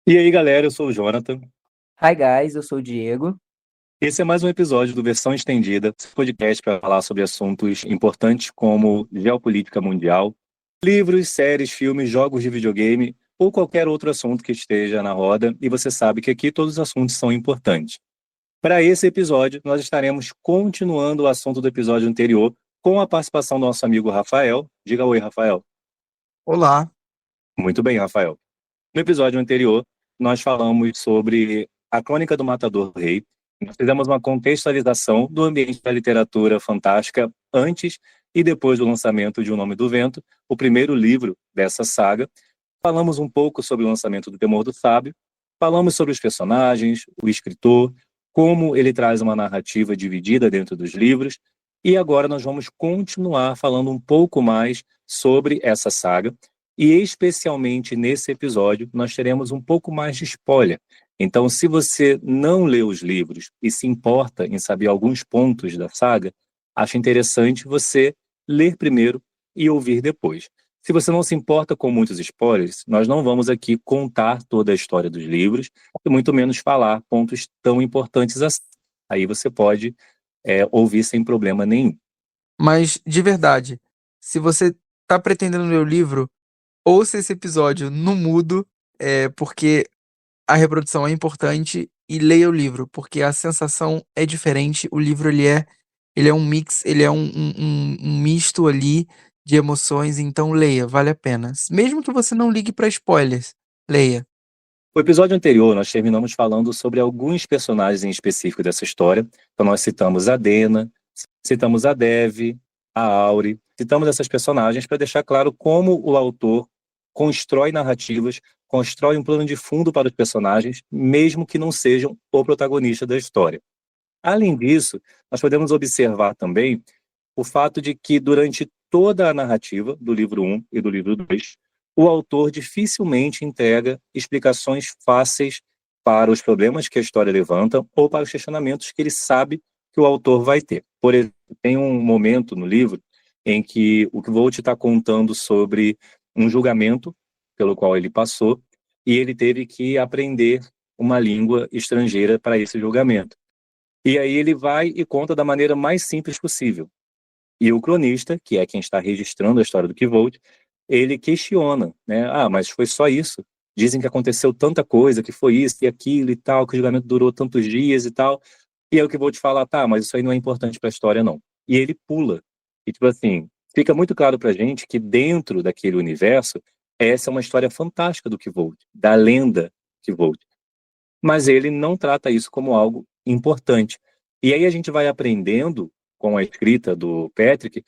E aí, galera, eu sou o Jonathan. Hi guys, eu sou o Diego. Esse é mais um episódio do Versão Estendida, esse podcast para falar sobre assuntos importantes como geopolítica mundial, livros, séries, filmes, jogos de videogame ou qualquer outro assunto que esteja na roda, e você sabe que aqui todos os assuntos são importantes. Para esse episódio, nós estaremos continuando o assunto do episódio anterior com a participação do nosso amigo Rafael. Diga oi, Rafael. Olá. Muito bem, Rafael. No episódio anterior, nós falamos sobre a Crônica do Matador Rei. Nós fizemos uma contextualização do ambiente da literatura fantástica antes e depois do lançamento de O Nome do Vento, o primeiro livro dessa saga. Falamos um pouco sobre o lançamento do Temor do Sábio, falamos sobre os personagens, o escritor, como ele traz uma narrativa dividida dentro dos livros, e agora nós vamos continuar falando um pouco mais sobre essa saga, e especialmente nesse episódio nós teremos um pouco mais de spoiler. Então, se você não leu os livros e se importa em saber alguns pontos da saga, acho interessante você ler primeiro e ouvir depois. Se você não se importa com muitos spoilers, nós não vamos aqui contar toda a história dos livros e muito menos falar pontos tão importantes assim. Aí você pode ouvir sem problema nenhum. Mas, de verdade, se você tá pretendendo ler o livro, ouça esse episódio no mudo, porque a reprodução é importante, e leia o livro, porque a sensação é diferente. O livro, ele é um mix, ele é um misto ali de emoções, então leia, vale a pena. Mesmo que você não ligue para spoilers, leia. O episódio anterior, nós terminamos falando sobre alguns personagens em específico dessa história. Então, nós citamos a Dena, citamos a Dev, a Auri, citamos essas personagens para deixar claro como o autor constrói narrativas, constrói um plano de fundo para os personagens, mesmo que não sejam o protagonista da história. Além disso, nós podemos observar também o fato de que, durante toda a narrativa do livro 1 e do livro 2, o autor dificilmente entrega explicações fáceis para os problemas que a história levanta ou para os questionamentos que ele sabe que o autor vai ter. Por exemplo, tem um momento no livro em que o Kvolt está contando sobre um julgamento pelo qual ele passou e ele teve que aprender uma língua estrangeira para esse julgamento. E aí ele vai e conta da maneira mais simples possível. E o cronista, que é quem está registrando a história do Kvolt, ele questiona, né? Ah, mas foi só isso? Dizem que aconteceu tanta coisa, que foi isso e aquilo e tal, que o julgamento durou tantos dias e tal. E aí o Kvolt fala, tá, mas isso aí não é importante para a história, não. E ele pula. E tipo assim, fica muito claro pra gente que dentro daquele universo, essa é uma história fantástica do Kvolt, da lenda Kvolt. Mas ele não trata isso como algo importante. E aí a gente vai aprendendo, com a escrita do Patrick,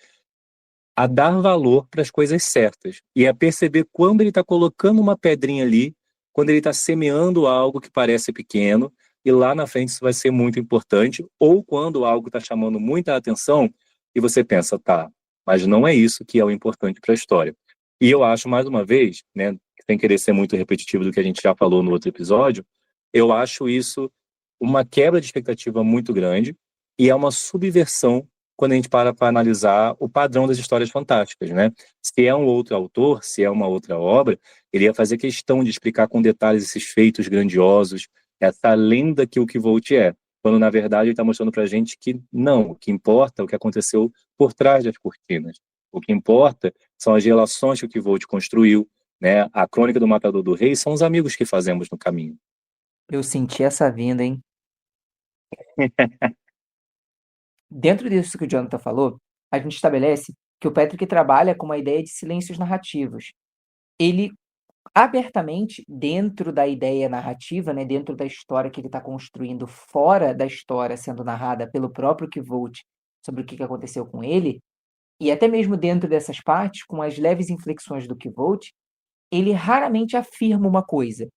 a dar valor para as coisas certas e a perceber quando ele está colocando uma pedrinha ali, quando ele está semeando algo que parece pequeno e lá na frente isso vai ser muito importante, ou quando algo está chamando muita atenção e você pensa, tá, mas não é isso que é o importante para a história. E eu acho, mais uma vez, né, sem querer ser muito repetitivo do que a gente já falou no outro episódio, eu acho isso uma quebra de expectativa muito grande e é uma subversão quando a gente para analisar o padrão das histórias fantásticas, né? Se é um outro autor, se é uma outra obra, ele ia fazer questão de explicar com detalhes esses feitos grandiosos, essa lenda que o Kvolt é, quando na verdade ele está mostrando para a gente que não, o que importa é o que aconteceu por trás das cortinas. O que importa são as relações que o Kvolt construiu, né? A Crônica do Matador do Rei são os amigos que fazemos no caminho. Eu senti essa vinda, hein? Dentro disso que o Jonathan falou, a gente estabelece que o Patrick trabalha com uma ideia de silêncios narrativos. Ele, abertamente, dentro da ideia narrativa, né, dentro da história que ele está construindo, fora da história sendo narrada pelo próprio Kvolt sobre o que aconteceu com ele, e até mesmo dentro dessas partes, com as leves inflexões do Kvolt, ele raramente afirma uma coisa.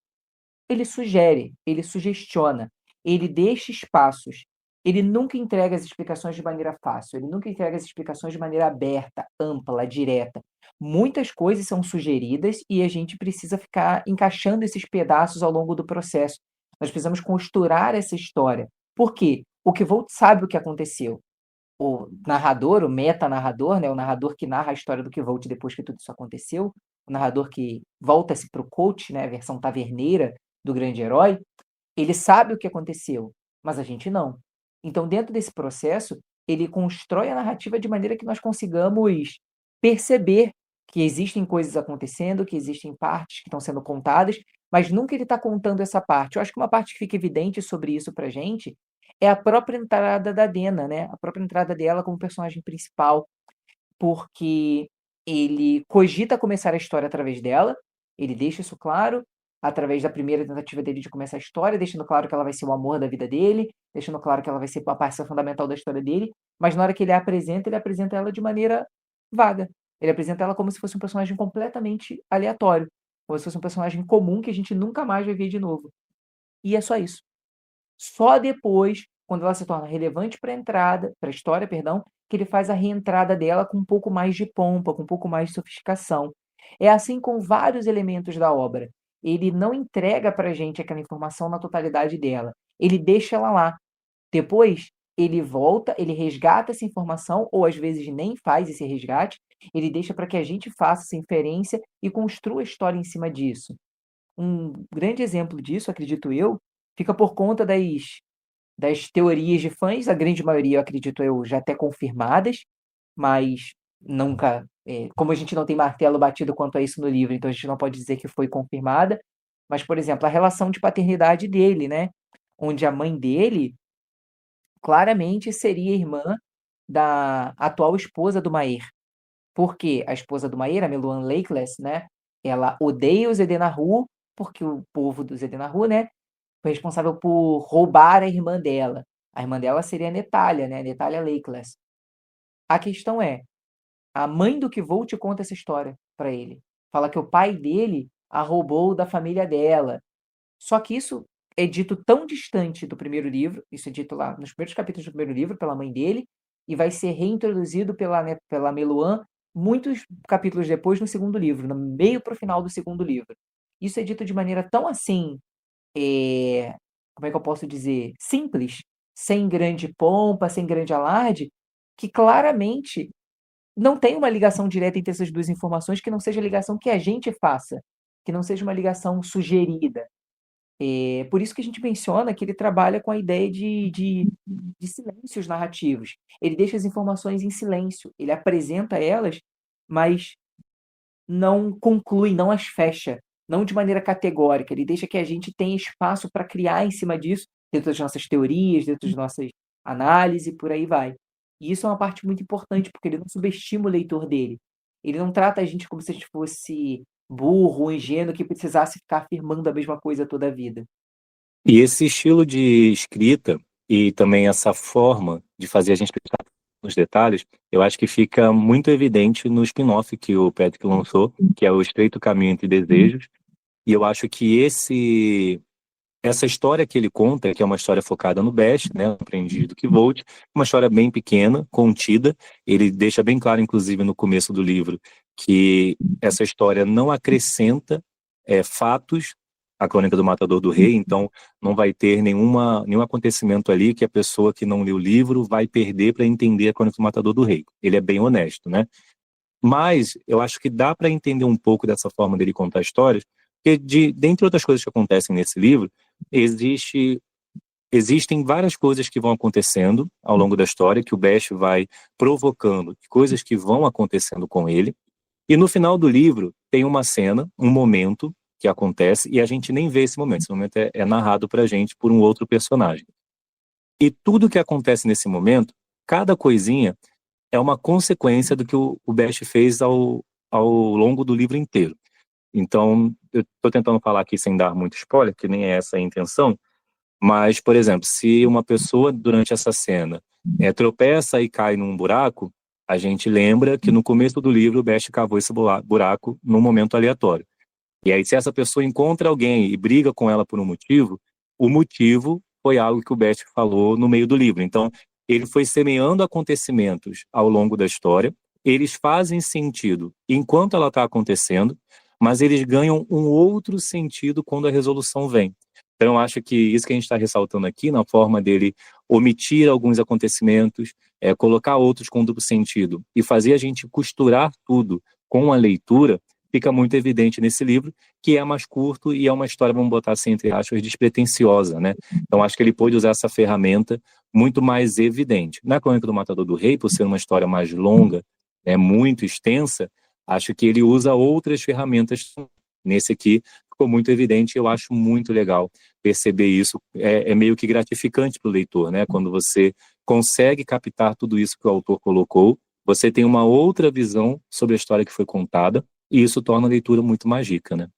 Ele sugere, ele sugestiona, ele deixa espaços. Ele nunca entrega as explicações de maneira fácil, ele nunca entrega as explicações de maneira aberta, ampla, direta. Muitas coisas são sugeridas e a gente precisa ficar encaixando esses pedaços ao longo do processo. Nós precisamos costurar essa história. Por quê? O Kvolt sabe o que aconteceu. O narrador, o metanarrador, né, o narrador que narra a história do Kvolt depois que tudo isso aconteceu, o narrador que volta-se para o coach, né, a versão taverneira do grande herói, ele sabe o que aconteceu, mas a gente não. Então, dentro desse processo, ele constrói a narrativa de maneira que nós consigamos perceber que existem coisas acontecendo, que existem partes que estão sendo contadas, mas nunca ele está contando essa parte. Eu acho que uma parte que fica evidente sobre isso pra gente é a própria entrada da Dena, né? A própria entrada dela como personagem principal, porque ele cogita começar a história através dela, ele deixa isso claro, através da primeira tentativa dele de começar a história, deixando claro que ela vai ser o amor da vida dele, deixando claro que ela vai ser uma parte fundamental da história dele, mas na hora que ele apresenta ela de maneira vaga. Ele apresenta ela como se fosse um personagem completamente aleatório, como se fosse um personagem comum que a gente nunca mais vai ver de novo. E é só isso. Só depois, quando ela se torna relevante para a história, perdão, que ele faz a reentrada dela com um pouco mais de pompa, com um pouco mais de sofisticação. É assim com vários elementos da obra. Ele não entrega pra gente aquela informação na totalidade dela. Ele deixa ela lá. Depois, ele volta, ele resgata essa informação, ou às vezes nem faz esse resgate, ele deixa para que a gente faça essa inferência e construa a história em cima disso. Um grande exemplo disso, acredito eu, fica por conta das teorias de fãs, a grande maioria, eu acredito eu, já até confirmadas, mas nunca. Como a gente não tem martelo batido quanto a isso no livro, então a gente não pode dizer que foi confirmada. Mas, por exemplo, a relação de paternidade dele, né? Onde a mãe dele claramente seria irmã da atual esposa do Maer. Porque a esposa do Maer, a Meluan Lakeless, né? Ela odeia os Edenahu, porque o povo dos Edenahu, né? Foi responsável por roubar a irmã dela. A irmã dela seria a Netalia, né? Netalia Lakeless. A questão é, a mãe do Kvolt conta essa história pra ele. Fala que o pai dele a roubou da família dela. Só que isso é dito tão distante do primeiro livro, isso é dito lá nos primeiros capítulos do primeiro livro pela mãe dele, e vai ser reintroduzido pela Meluan muitos capítulos depois no segundo livro, no meio pro final do segundo livro. Isso é dito de maneira tão assim, como é que eu posso dizer? Simples, sem grande pompa, sem grande alarde, que claramente não tem uma ligação direta entre essas duas informações que não seja a ligação que a gente faça, que não seja uma ligação sugerida. Por isso que a gente menciona que ele trabalha com a ideia de silêncios narrativos. Ele deixa as informações em silêncio, ele apresenta elas, mas não conclui, não as fecha, não de maneira categórica. Ele deixa que a gente tenha espaço para criar em cima disso, dentro das nossas teorias, dentro das nossas análises, por aí vai. E isso é uma parte muito importante, porque ele não subestima o leitor dele. Ele não trata a gente como se a gente fosse burro ou ingênuo que precisasse ficar afirmando a mesma coisa toda a vida. E esse estilo de escrita e também essa forma de fazer a gente prestar nos detalhes, eu acho que fica muito evidente no spin-off que o Patrick lançou, que é o Estreito Caminho entre Desejos. E eu acho que essa história que ele conta, que é uma história focada no Bast, né, o aprendiz do Kvolt, uma história bem pequena, contida. Ele deixa bem claro, inclusive, no começo do livro, que essa história não acrescenta fatos à Crônica do Matador do Rei, então não vai ter nenhum acontecimento ali que a pessoa que não leu o livro vai perder para entender a Crônica do Matador do Rei. Ele é bem honesto, né? Mas eu acho que dá para entender um pouco dessa forma dele contar histórias, porque dentre outras coisas que acontecem nesse livro, existem várias coisas que vão acontecendo ao longo da história, que o Bast vai provocando, coisas que vão acontecendo com ele, e no final do livro tem uma cena, um momento que acontece, e a gente nem vê esse momento é narrado pra gente por um outro personagem. E tudo que acontece nesse momento, cada coisinha é uma consequência do que o Bast fez ao longo do livro inteiro. Então, eu estou tentando falar aqui sem dar muito spoiler, que nem é essa a intenção, mas, por exemplo, se uma pessoa, durante essa cena, tropeça e cai num buraco, a gente lembra que no começo do livro o Bast cavou esse buraco num momento aleatório. E aí, se essa pessoa encontra alguém e briga com ela por um motivo, o motivo foi algo que o Bast falou no meio do livro. Então, ele foi semeando acontecimentos ao longo da história, eles fazem sentido enquanto ela está acontecendo, mas eles ganham um outro sentido quando a resolução vem. Então, eu acho que isso que a gente está ressaltando aqui, na forma dele omitir alguns acontecimentos, colocar outros com duplo sentido e fazer a gente costurar tudo com a leitura, fica muito evidente nesse livro, que é mais curto e é uma história, vamos botar assim, entre aspas, despretensiosa, né? Então, acho que ele pôde usar essa ferramenta muito mais evidente. Na Crônica do Matador do Rei, por ser uma história mais longa, muito extensa, acho que ele usa outras ferramentas. Nesse aqui, ficou muito evidente e eu acho muito legal perceber isso. É meio que gratificante para o leitor, né? Quando você consegue captar tudo isso que o autor colocou, você tem uma outra visão sobre a história que foi contada, e isso torna a leitura muito mais rica, né?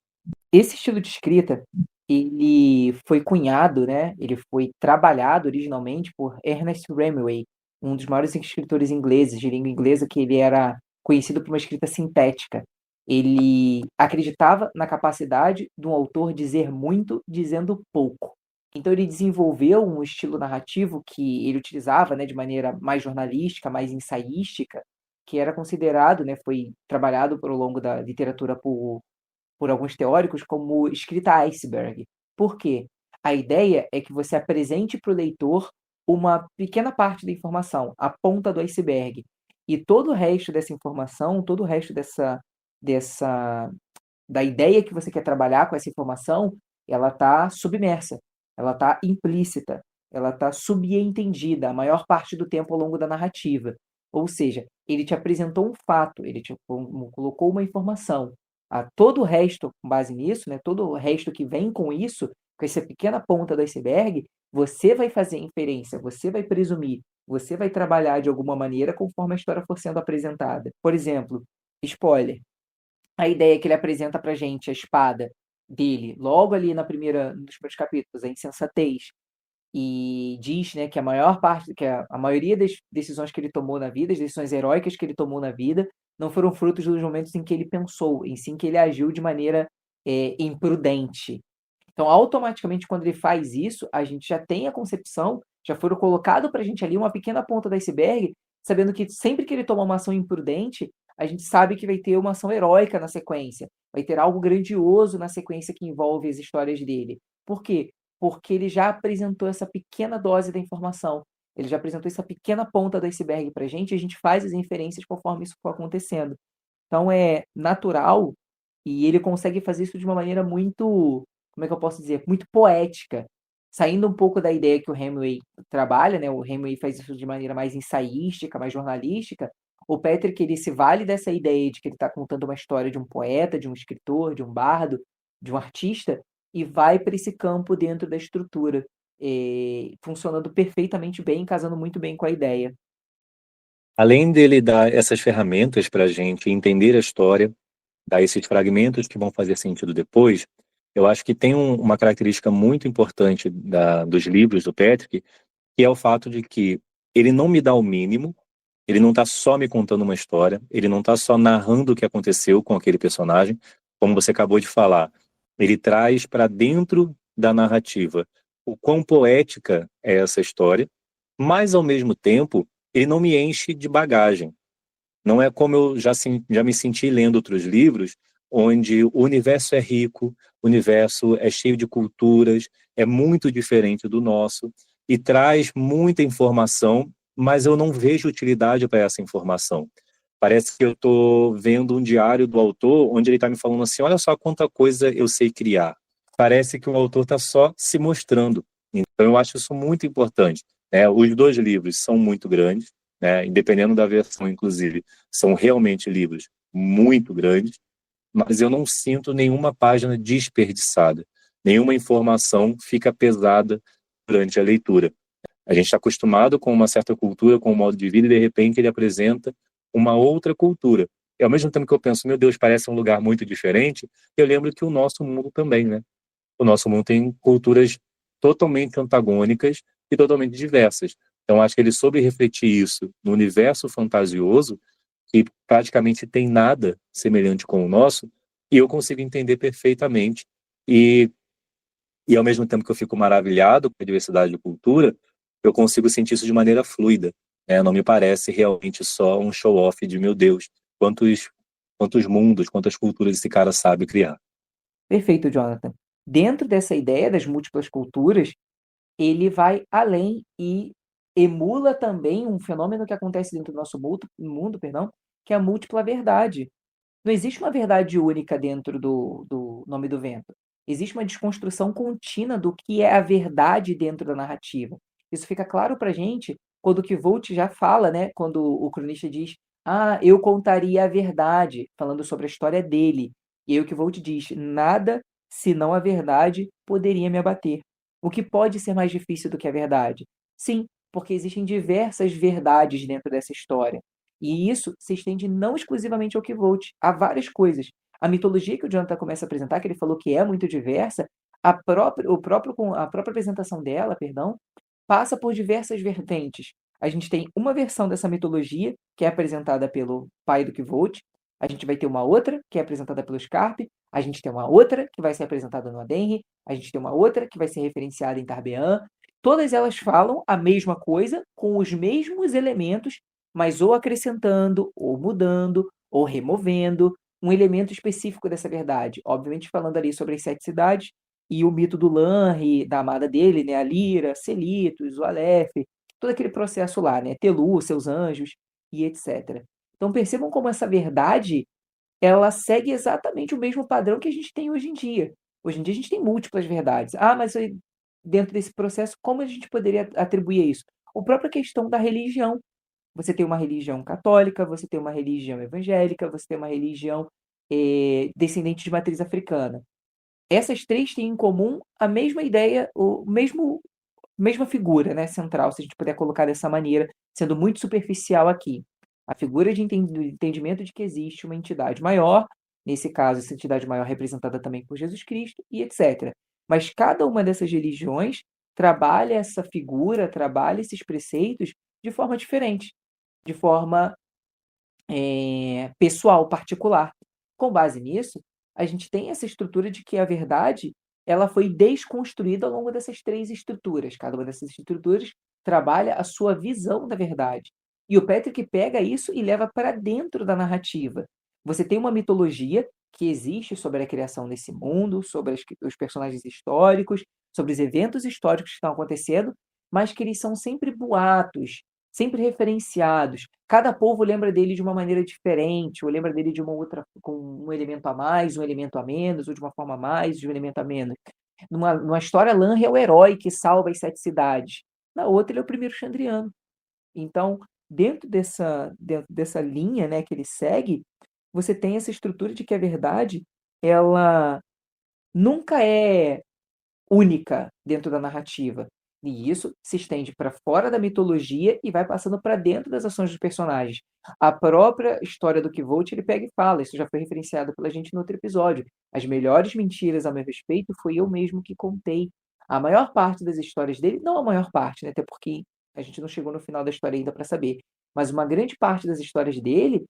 Esse estilo de escrita, ele foi cunhado, né? Ele foi trabalhado originalmente por Ernest Hemingway, um dos maiores escritores ingleses de língua inglesa, que ele era conhecido por uma escrita sintética. Ele acreditava na capacidade de um autor dizer muito dizendo pouco. Então ele desenvolveu um estilo narrativo que ele utilizava, né, de maneira mais jornalística, mais ensaística, que era considerado, né, foi trabalhado ao longo da literatura por alguns teóricos como escrita iceberg. Por quê? A ideia é que você apresente para o leitor uma pequena parte da informação, a ponta do iceberg. E todo o resto dessa informação, todo o resto da ideia que você quer trabalhar com essa informação, ela está submersa, ela está implícita, ela está subentendida a maior parte do tempo ao longo da narrativa. Ou seja, ele te apresentou um fato, ele te colocou uma informação. Todo o resto, com base nisso, né, todo o resto que vem com isso, com essa pequena ponta do iceberg, você vai fazer inferência, você vai presumir, você vai trabalhar de alguma maneira conforme a história for sendo apresentada. Por exemplo, spoiler, a ideia que ele apresenta pra gente, a espada dele, logo ali nos primeiros capítulos, a insensatez, e diz, né, que a maior parte, que a maioria das decisões que ele tomou na vida, as decisões heróicas que ele tomou na vida, não foram frutos dos momentos em que ele pensou, em sim que ele agiu de maneira imprudente. Então, automaticamente, quando ele faz isso, a gente já tem a concepção, já foram colocado pra gente ali uma pequena ponta do iceberg, sabendo que sempre que ele toma uma ação imprudente, a gente sabe que vai ter uma ação heróica na sequência, vai ter algo grandioso na sequência que envolve as histórias dele. Por quê? Porque ele já apresentou essa pequena dose da informação, ele já apresentou essa pequena ponta do iceberg pra gente, e a gente faz as inferências conforme isso for acontecendo. Então é natural, e ele consegue fazer isso de uma maneira muito, como é que eu posso dizer, muito poética, saindo um pouco da ideia que o Hemingway trabalha, né? O Hemingway faz isso de maneira mais ensaística, mais jornalística. O Patrick, ele se vale dessa ideia de que ele está contando uma história de um poeta, de um escritor, de um bardo, de um artista, e vai para esse campo dentro da estrutura, funcionando perfeitamente bem, casando muito bem com a ideia. Além dele dar essas ferramentas para a gente entender a história, dar esses fragmentos que vão fazer sentido depois, eu acho que tem uma característica muito importante dos livros do Patrick, que é o fato de que ele não me dá o mínimo, ele não está só me contando uma história, ele não está só narrando o que aconteceu com aquele personagem, como você acabou de falar. Ele traz para dentro da narrativa o quão poética é essa história, mas, ao mesmo tempo, ele não me enche de bagagem. Não é como eu já me senti lendo outros livros, onde o universo é rico, o universo é cheio de culturas, é muito diferente do nosso, e traz muita informação, mas eu não vejo utilidade para essa informação. Parece que eu estou vendo um diário do autor, onde ele está me falando assim, olha só quanta coisa eu sei criar. Parece que o autor está só se mostrando. Então eu acho isso muito importante. Os dois livros são muito grandes, independendo da versão, inclusive, são realmente livros muito grandes, mas eu não sinto nenhuma página desperdiçada, nenhuma informação fica pesada durante a leitura. A gente está acostumado com uma certa cultura, com um modo de vida, e de repente ele apresenta uma outra cultura. E ao mesmo tempo que eu penso, meu Deus, parece um lugar muito diferente, eu lembro que o nosso mundo também, né? O nosso mundo tem culturas totalmente antagônicas e totalmente diversas. Então, acho que ele soube refletir isso no universo fantasioso, que praticamente tem nada semelhante com o nosso, e eu consigo entender perfeitamente. E ao mesmo tempo que eu fico maravilhado com a diversidade de cultura, eu consigo sentir isso de maneira fluida. Não me parece realmente só um show-off de, meu Deus, quantos mundos, quantas culturas esse cara sabe criar. Perfeito, Jonathan. Dentro dessa ideia das múltiplas culturas, ele vai além e emula também um fenômeno que acontece dentro do nosso mundo, perdão, que é a múltipla verdade. Não existe uma verdade única dentro do Nome do Vento. Existe uma desconstrução contínua do que é a verdade dentro da narrativa. Isso fica claro pra gente quando o Kvolt já fala, né, quando o cronista diz: "Ah, eu contaria a verdade", falando sobre a história dele. E aí o Kvolt diz: "Nada, senão a verdade, poderia me abater". O que pode ser mais difícil do que a verdade? Sim, porque existem diversas verdades dentro dessa história. E isso se estende não exclusivamente ao Kvolt, a várias coisas. A mitologia que o Jonathan começa a apresentar, que ele falou que é muito diversa, a própria apresentação dela, perdão, passa por diversas vertentes. A gente tem uma versão dessa mitologia, que é apresentada pelo pai do Kvolt, a gente vai ter uma outra, que é apresentada pelo Scarpe, a gente tem uma outra, que vai ser apresentada no Adenri, a gente tem uma outra, que vai ser referenciada em Tarbean. Todas elas falam a mesma coisa, com os mesmos elementos, mas ou acrescentando, ou mudando, ou removendo um elemento específico dessa verdade. Obviamente falando ali sobre as 7 cidades e o mito do Lanri, da amada dele, né, a Lira, Selitos, o Aleph, todo aquele processo lá, né, Telu, seus anjos e etc. Então percebam como essa verdade, ela segue exatamente o mesmo padrão que a gente tem hoje em dia. Hoje em dia a gente tem múltiplas verdades. Ah, mas dentro desse processo, como a gente poderia atribuir isso? A própria questão da religião. Você tem uma religião católica, você tem uma religião evangélica, você tem uma religião descendente de matriz africana. Essas três têm em comum a mesma ideia, mesma figura, né, central, se a gente puder colocar dessa maneira, sendo muito superficial aqui. A figura de entendimento de que existe uma entidade maior, nesse caso, essa entidade maior representada também por Jesus Cristo, e etc. Mas cada uma dessas religiões trabalha essa figura, trabalha esses preceitos de forma diferente, de forma pessoal, particular. Com base nisso, a gente tem essa estrutura de que a verdade ela foi desconstruída ao longo dessas três estruturas. Cada uma dessas estruturas trabalha a sua visão da verdade. E o Patrick pega isso e leva para dentro da narrativa. Você tem uma mitologia que existe sobre a criação desse mundo, sobre os personagens históricos, sobre os eventos históricos que estão acontecendo, mas que eles são sempre boatos, sempre referenciados. Cada povo lembra dele de uma maneira diferente, ou lembra dele de uma outra, com um elemento a mais, um elemento a menos, ou de uma forma a mais, de um elemento a menos. Numa história, Lanri é o herói que salva as 7 cidades. Na outra, ele é o primeiro Chandriano. Então, dentro dessa linha, né, que ele segue, você tem essa estrutura de que a verdade, ela nunca é única dentro da narrativa. E isso se estende para fora da mitologia e vai passando para dentro das ações dos personagens. A própria história do Kvolt, ele pega e fala, isso já foi referenciado pela gente no outro episódio. As melhores mentiras a meu respeito foi eu mesmo que contei. A maior parte das histórias dele, não a maior parte, né, até porque a gente não chegou no final da história ainda para saber, mas uma grande parte das histórias dele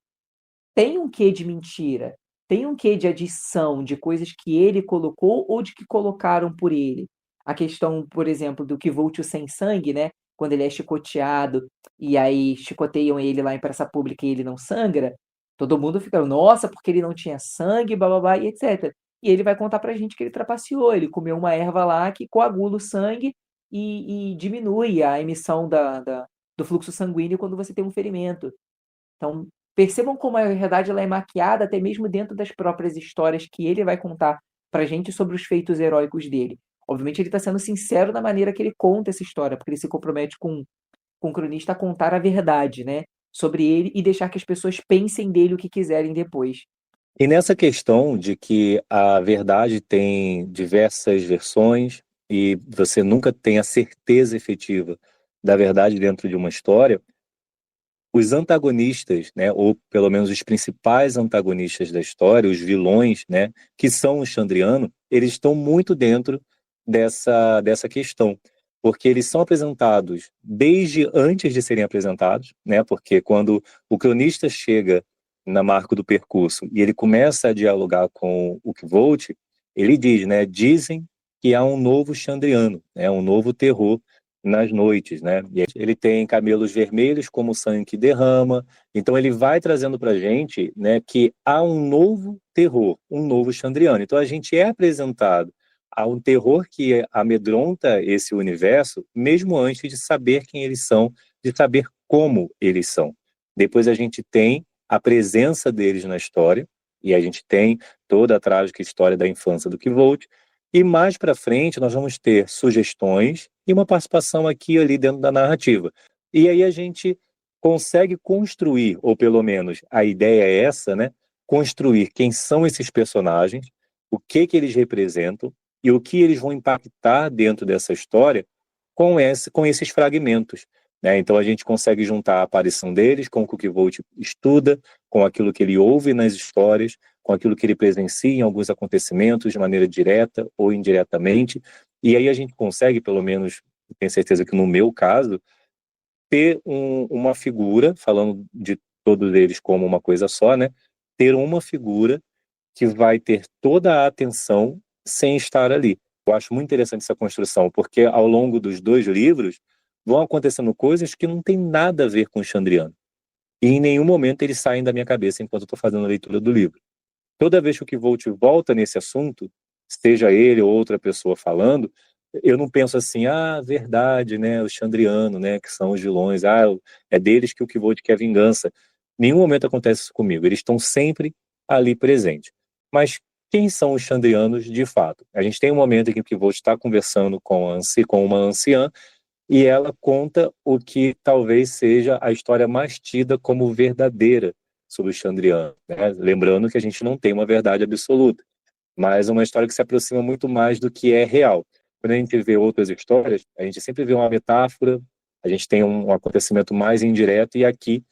tem um quê de mentira, tem um quê de adição, de coisas que ele colocou ou de que colocaram por ele. A questão, por exemplo, do Kvolt sem sangue, né? Quando ele é chicoteado e aí chicoteiam ele lá em praça pública e ele não sangra, todo mundo fica, nossa, porque ele não tinha sangue, bababá, e etc. E ele vai contar pra gente que ele trapaceou, ele comeu uma erva lá que coagula o sangue e diminui a emissão do fluxo sanguíneo quando você tem um ferimento. Então, percebam como a verdade ela é maquiada até mesmo dentro das próprias histórias que ele vai contar pra gente sobre os feitos heróicos dele. Obviamente ele está sendo sincero na maneira que ele conta essa história, porque ele se compromete com o cronista a contar a verdade, né, sobre ele e deixar que as pessoas pensem dele o que quiserem depois. E nessa questão de que a verdade tem diversas versões e você nunca tem a certeza efetiva da verdade dentro de uma história, os antagonistas, né, ou pelo menos os principais antagonistas da história, os vilões, né, que são o Chandriano, eles estão muito dentro dessa questão, porque eles são apresentados desde antes de serem apresentados, né, porque quando o cronista chega na marco do percurso e ele começa a dialogar com o Kvolt, ele diz, né, dizem que há um novo Chandriano, né, um novo terror nas noites, né? E ele tem camelos vermelhos como o sangue que derrama. Então ele vai trazendo para a gente, né, que há um novo terror, um novo Chandriano. Então a gente é apresentado a um terror que amedronta esse universo, mesmo antes de saber quem eles são, de saber como eles são. Depois a gente tem a presença deles na história, E a gente tem toda a trágica história da infância do Kvolt. E mais para frente nós vamos ter sugestões e uma participação aqui e ali dentro da narrativa. E aí a gente consegue construir, ou pelo menos a ideia é essa, né? Construir quem são esses personagens, o que eles representam e o que eles vão impactar dentro dessa história com esses fragmentos, né? Então a gente consegue juntar a aparição deles com o que o Kvolt estuda, com aquilo que ele ouve nas histórias, com aquilo que ele presencia em alguns acontecimentos de maneira direta ou indiretamente, e aí a gente consegue, pelo menos, tenho certeza que no meu caso, ter uma figura, falando de todos eles como uma coisa só, né? Ter uma figura que vai ter toda a atenção sem estar ali. Eu acho muito interessante essa construção, porque ao longo dos 2 livros vão acontecendo coisas que não tem nada a ver com o Chandriano. E em nenhum momento eles saem da minha cabeça enquanto eu estou fazendo a leitura do livro. Toda vez que o Kvolt volta nesse assunto, seja ele ou outra pessoa falando, eu não penso assim, verdade, né, o Chandriano, né, que são os vilões, é deles que o Kvolt quer vingança. Nenhum momento acontece isso comigo, eles estão sempre ali presentes. Mas quem são os Chandrianos de fato? A gente tem um momento em que o Kvolt está conversando com uma anciã, e ela conta o que talvez seja a história mais tida como verdadeira sobre o Chandriano, né? Lembrando que a gente não tem uma verdade absoluta, mas uma história que se aproxima muito mais do que é real. Quando a gente vê outras histórias, a gente sempre vê uma metáfora, a gente tem um acontecimento mais indireto, e aqui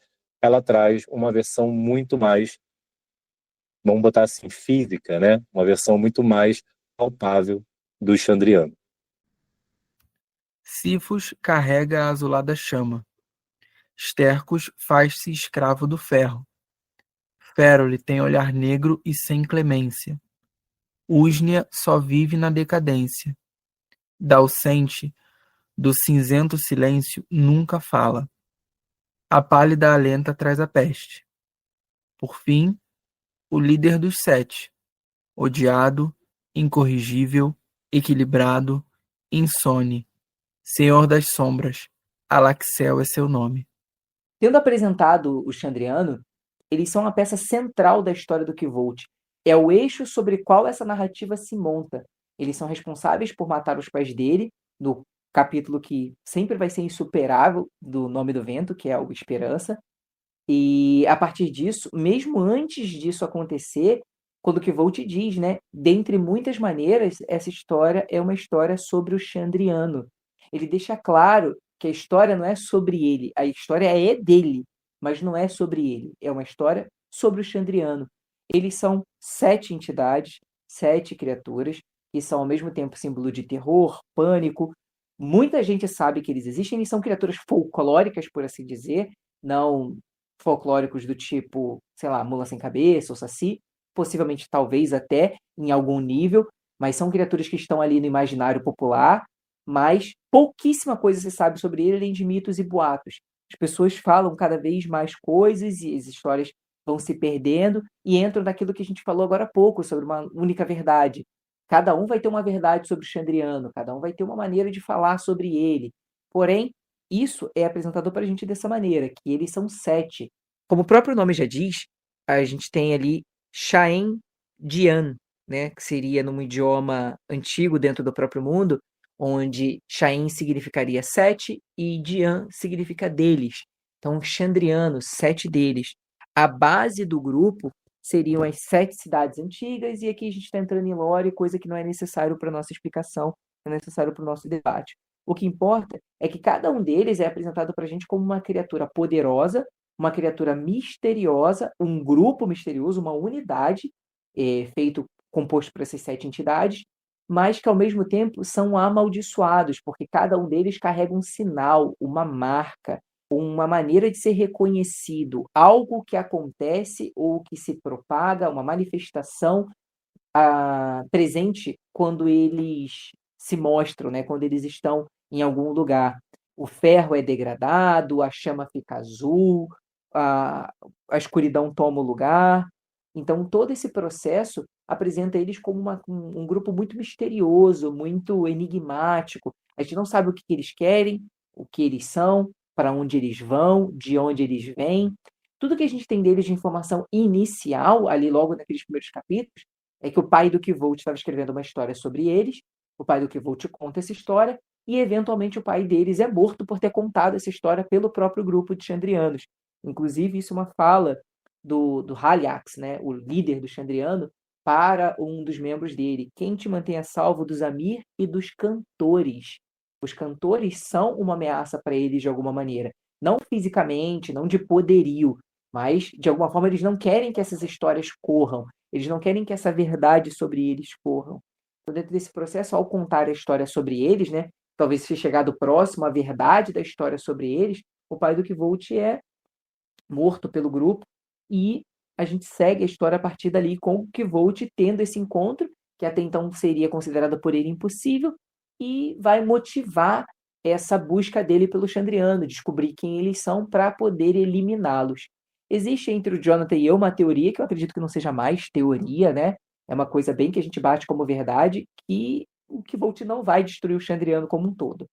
ela traz uma versão muito mais, vamos botar assim, física, né? Uma versão muito mais palpável do Chandriano. Sifus carrega a azulada chama. Stercos faz-se escravo do ferro. Férole tem olhar negro e sem clemência. Úsnia só vive na decadência. Dalcente, do cinzento silêncio, nunca fala. A pálida alenta traz a peste. Por fim, o líder dos 7, odiado, incorrigível, equilibrado, insone, senhor das sombras, Alaxel é seu nome. Tendo apresentado o Chandriano, eles são uma peça central da história do Kvolt. É o eixo sobre qual essa narrativa se monta. Eles são responsáveis por matar os pais dele, no capítulo que sempre vai ser insuperável do Nome do Vento, que é o Esperança. E a partir disso, mesmo antes disso acontecer, quando o Kvolt diz, né, dentre muitas maneiras, essa história é uma história sobre o Chandriano. Ele deixa claro que a história não é sobre ele, a história é dele, mas não é sobre ele. É uma história sobre o Chandriano. Eles são 7 entidades, 7 criaturas, que são ao mesmo tempo símbolo de terror, pânico. Muita gente sabe que eles existem, eles são criaturas folclóricas, por assim dizer, não folclóricos do tipo, sei lá, mula sem cabeça ou saci, possivelmente talvez até em algum nível, mas são criaturas que estão ali no imaginário popular, mas pouquíssima coisa se sabe sobre ele além de mitos e boatos. As pessoas falam cada vez mais coisas e as histórias vão se perdendo e entram naquilo que a gente falou agora há pouco, sobre uma única verdade. Cada um vai ter uma verdade sobre o Chandriano, cada um vai ter uma maneira de falar sobre ele. Porém, isso é apresentado para a gente dessa maneira, que eles são 7. Como o próprio nome já diz, a gente tem ali Shaen Dian, né, que seria num idioma antigo dentro do próprio mundo, onde Shaen significaria 7 e Dian significa deles. Então, Chandrianos, 7 deles. A base do grupo seriam as 7 cidades antigas, e aqui a gente está entrando em lore, coisa que não é necessário para a nossa explicação, é necessário para o nosso debate. O que importa é que cada um deles é apresentado para a gente como uma criatura poderosa, uma criatura misteriosa, um grupo misterioso, uma unidade composto por essas 7 entidades, mas que ao mesmo tempo são amaldiçoados, porque cada um deles carrega um sinal, uma marca, uma maneira de ser reconhecido, algo que acontece ou que se propaga, uma manifestação presente quando eles se mostram, né? Quando eles estão em algum lugar. O ferro é degradado, a chama fica azul, a escuridão toma o lugar. Então, todo esse processo apresenta eles como um grupo muito misterioso, muito enigmático. A gente não sabe o que eles querem, o que eles são, para onde eles vão, de onde eles vêm, tudo que a gente tem deles de informação inicial, ali logo naqueles primeiros capítulos, é que o pai do Kvolt estava escrevendo uma história sobre eles, o pai do Kvolt conta essa história, e eventualmente o pai deles é morto por ter contado essa história pelo próprio grupo de Chandrianos. Inclusive, isso é uma fala do Haliax, né, o líder do Chandriano, para um dos membros dele. Quem te mantém a salvo dos Amir e dos cantores? Os cantores são uma ameaça para eles de alguma maneira. Não fisicamente, não de poderio, mas de alguma forma eles não querem que essas histórias corram. Eles não querem que essa verdade sobre eles corram. Então, dentro desse processo, ao contar a história sobre eles, né, talvez se chegado próximo à verdade da história sobre eles, o pai do Kvolt é morto pelo grupo e a gente segue a história a partir dali com o Kvolt tendo esse encontro, que até então seria considerado por ele impossível, e vai motivar essa busca dele pelo Chandriano, descobrir quem eles são para poder eliminá-los. Existe entre o Jonathan e eu uma teoria, que eu acredito que não seja mais teoria, né? É uma coisa bem que a gente bate como verdade, que o Kvolt não vai destruir o Chandriano como um todo.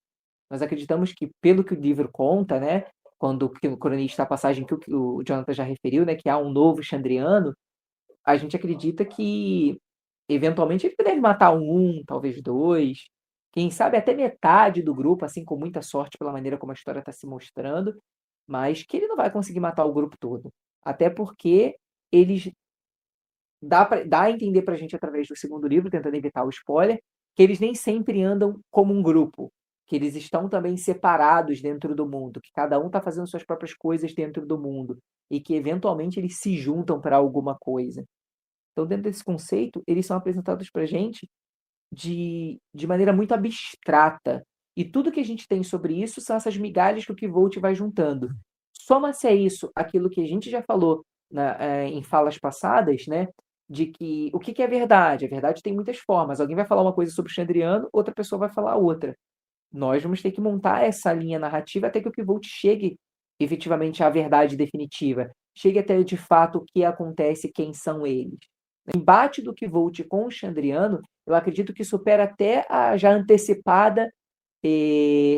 Nós acreditamos que, pelo que o livro conta, né, quando o cronista, a passagem que o Jonathan já referiu, né, que há um novo Chandriano, a gente acredita que, eventualmente, ele deve matar um, talvez dois, quem sabe até metade do grupo, assim, com muita sorte pela maneira como a história está se mostrando, mas que ele não vai conseguir matar o grupo todo. Até porque eles dá a entender pra gente através do segundo livro, tentando evitar o spoiler, que eles nem sempre andam como um grupo, que eles estão também separados dentro do mundo, que cada um está fazendo suas próprias coisas dentro do mundo e que eventualmente eles se juntam para alguma coisa. Então, dentro desse conceito, eles são apresentados pra gente de maneira muito abstrata. E tudo que a gente tem sobre isso são essas migalhas que o Kvolt vai juntando. Soma-se a isso aquilo que a gente já falou em falas passadas, né? De que o que é verdade? A verdade tem muitas formas. Alguém vai falar uma coisa sobre o Chandriano, outra pessoa vai falar outra. Nós vamos ter que montar essa linha narrativa até que o Kvolt chegue efetivamente à verdade definitiva. Chegue até de fato o que acontece, quem são eles. O embate do Kvolt com o Chandriano, eu acredito que supera até a já antecipada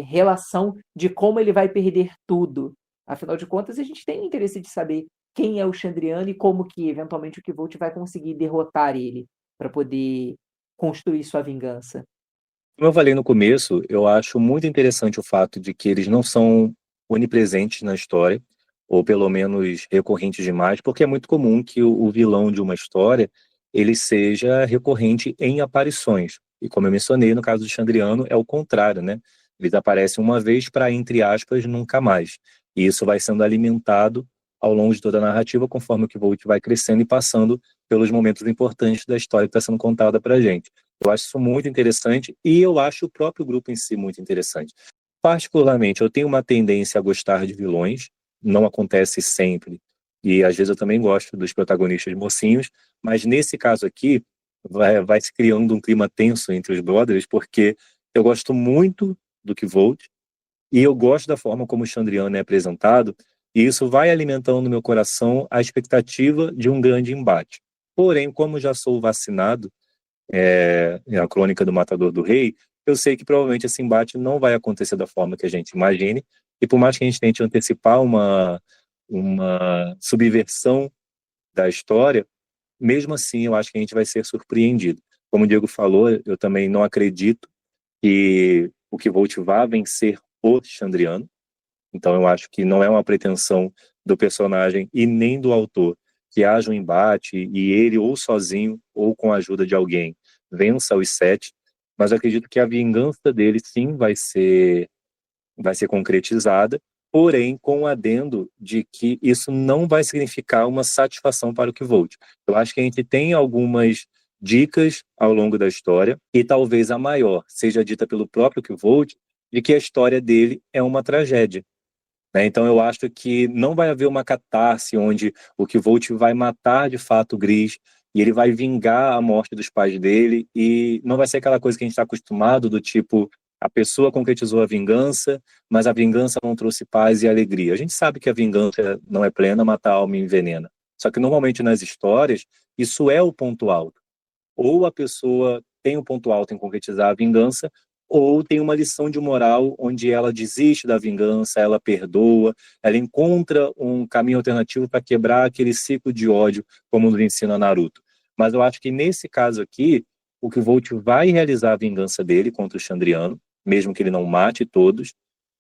relação de como ele vai perder tudo. Afinal de contas, a gente tem interesse de saber quem é o Chandriano e como que, eventualmente, o Kvolt vai conseguir derrotar ele para poder construir sua vingança. Como eu falei no começo, eu acho muito interessante o fato de que eles não são onipresentes na história, ou pelo menos recorrentes demais, porque é muito comum que o vilão de uma história ele seja recorrente em aparições. E como eu mencionei, no caso do Chandriano, é o contrário, né? Eles aparecem uma vez para, entre aspas, nunca mais. E isso vai sendo alimentado ao longo de toda a narrativa, conforme o Kvolt vai crescendo e passando pelos momentos importantes da história que está sendo contada para a gente. Eu acho isso muito interessante e eu acho o próprio grupo em si muito interessante. Particularmente, eu tenho uma tendência a gostar de vilões, não acontece sempre, e às vezes eu também gosto dos protagonistas mocinhos, mas nesse caso aqui, vai se criando um clima tenso entre os brothers, porque eu gosto muito do Kvolt, e eu gosto da forma como o Chandriano é apresentado, e isso vai alimentando no meu coração a expectativa de um grande embate. Porém, como já sou vacinado, a Crônica do Matador do Rei, eu sei que provavelmente esse embate não vai acontecer da forma que a gente imagine, e por mais que a gente tente antecipar uma subversão da história, mesmo assim eu acho que a gente vai ser surpreendido. Como o Diego falou, eu também não acredito que o Kvolt vá vencer o Chandriano, então eu acho que não é uma pretensão do personagem e nem do autor que haja um embate e ele ou sozinho ou com a ajuda de alguém vença os 7, mas eu acredito que a vingança dele sim vai ser concretizada, porém com o adendo de que isso não vai significar uma satisfação para o Kvolt. Eu acho que a gente tem algumas dicas ao longo da história, e talvez a maior seja dita pelo próprio Kvolt, de que a história dele é uma tragédia. Então eu acho que não vai haver uma catarse onde o Kvolt vai matar de fato o Gris e ele vai vingar a morte dos pais dele, e não vai ser aquela coisa que a gente está acostumado do tipo, a pessoa concretizou a vingança, mas a vingança não trouxe paz e alegria. A gente sabe que a vingança não é plena, mata a alma e envenena. Só que normalmente nas histórias, isso é o ponto alto. Ou a pessoa tem um ponto alto em concretizar a vingança, ou tem uma lição de moral onde ela desiste da vingança, ela perdoa, ela encontra um caminho alternativo para quebrar aquele ciclo de ódio, como nos ensina Naruto. Mas eu acho que nesse caso aqui, o Kvolt vai realizar a vingança dele contra o Chandriano, mesmo que ele não mate todos,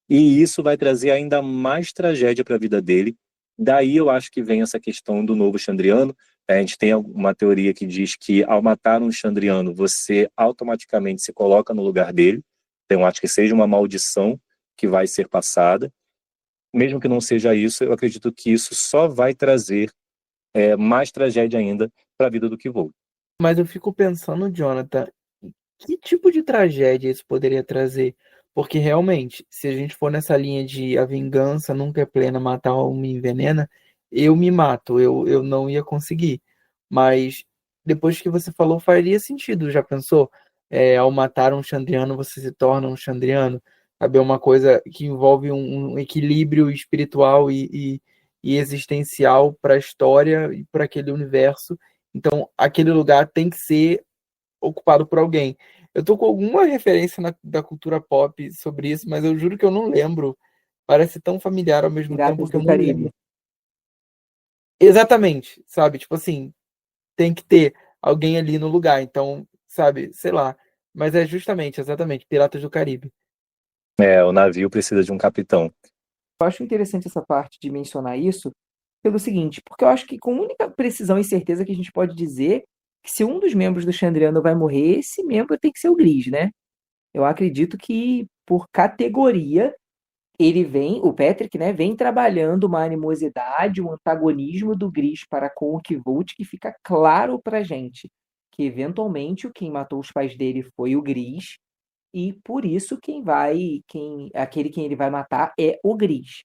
e isso vai trazer ainda mais tragédia para a vida dele. Daí eu acho que vem essa questão do novo Chandriano. A gente tem uma teoria que diz que ao matar um Chandriano, você automaticamente se coloca no lugar dele. Então eu acho que seja uma maldição que vai ser passada. Mesmo que não seja isso, eu acredito que isso só vai trazer mais tragédia ainda para a vida do Kvolt. Mas eu fico pensando, Jonathan, que tipo de tragédia isso poderia trazer? Porque realmente, se a gente for nessa linha de a vingança nunca é plena, matar um me envenena, eu me mato, eu não ia conseguir. Mas depois que você falou, faria sentido, já pensou? Ao matar um Chandriano, você se torna um Chandriano. Sabe? É uma coisa que envolve um equilíbrio espiritual e existencial para a história e para aquele universo. Então, aquele lugar tem que ser ocupado por alguém. Eu tô com alguma referência da cultura pop sobre isso, mas eu juro que eu não lembro. Parece tão familiar ao mesmo tempo Piratas que eu do não Caribe. lembro. Exatamente, sabe? Tipo assim, tem que ter alguém ali no lugar. Então, sabe, sei lá. Mas é justamente, exatamente, Piratas do Caribe. O navio precisa de um capitão. Eu acho interessante essa parte de mencionar isso pelo seguinte, porque eu acho que com única precisão e certeza que a gente pode dizer que se um dos membros do Chandriano vai morrer, esse membro tem que ser o Gris, né? Eu acredito que por categoria o Patrick, né, vem trabalhando uma animosidade, um antagonismo do Gris para com o Kvolt que fica claro pra gente que eventualmente quem matou os pais dele foi o Gris e por isso aquele quem ele vai matar é o Gris.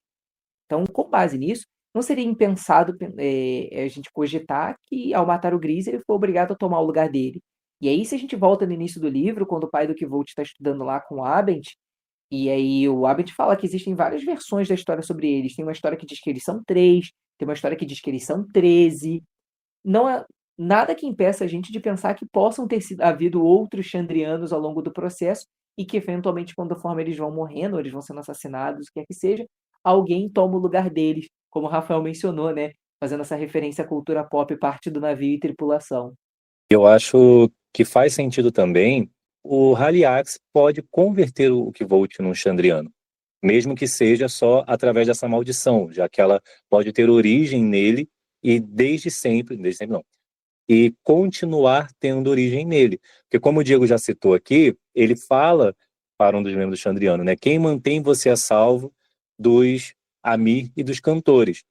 Então, com base nisso, não seria impensado a gente cogitar que, ao matar o Gris, ele foi obrigado a tomar o lugar dele. E aí, se a gente volta no início do livro, quando o pai do Kvolt está estudando lá com o Abent, e aí o Abent fala que existem várias versões da história sobre eles. Tem uma história que diz que eles são 3, tem uma história que diz que eles são 13. Não há nada que impeça a gente de pensar que possam ter havido outros Chandrianos ao longo do processo e que, eventualmente, conforme eles vão morrendo, ou eles vão sendo assassinados, o que quer que seja, alguém toma o lugar deles, como o Rafael mencionou, né? Fazendo essa referência à cultura pop, parte do navio e tripulação. Eu acho que faz sentido também o Haliax pode converter o Kvolt num Chandriano, mesmo que seja só através dessa maldição, já que ela pode ter origem nele e desde sempre não, e continuar tendo origem nele. Porque como o Diego já citou aqui, ele fala para um dos membros do Chandriano, né? Quem mantém você a salvo dos Amir e dos cantores.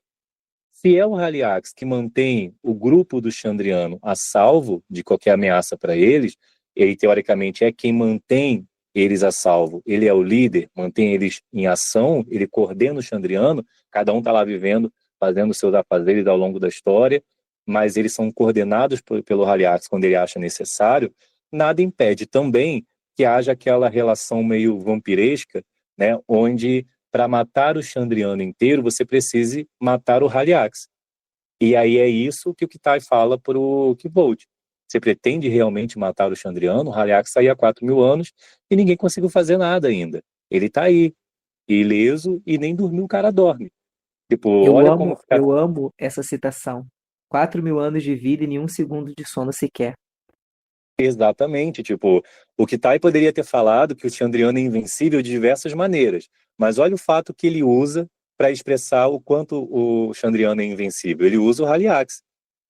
Se é o Haliax que mantém o grupo do Chandriano a salvo de qualquer ameaça para eles, ele teoricamente é quem mantém eles a salvo. Ele é o líder, mantém eles em ação, ele coordena o Chandriano, cada um está lá vivendo, fazendo seus afazeres ao longo da história, mas eles são coordenados pelo Haliax quando ele acha necessário. Nada impede também que haja aquela relação meio vampiresca, né, onde para matar o Chandriano inteiro, você precise matar o Haliax. E aí é isso que o Kitai fala para o Kvolt. Você pretende realmente matar o Chandriano? O Haliax está aí há 4.000 anos e ninguém conseguiu fazer nada ainda. Ele está aí, ileso, e nem dormiu o cara dorme. Tipo, olha como... Eu amo essa citação. 4.000 anos de vida e nenhum segundo de sono sequer. Exatamente, tipo, o Kitai poderia ter falado que o Chandriano é invencível de diversas maneiras, mas olha o fato que ele usa para expressar o quanto o Chandriano é invencível. Ele usa o Haliax.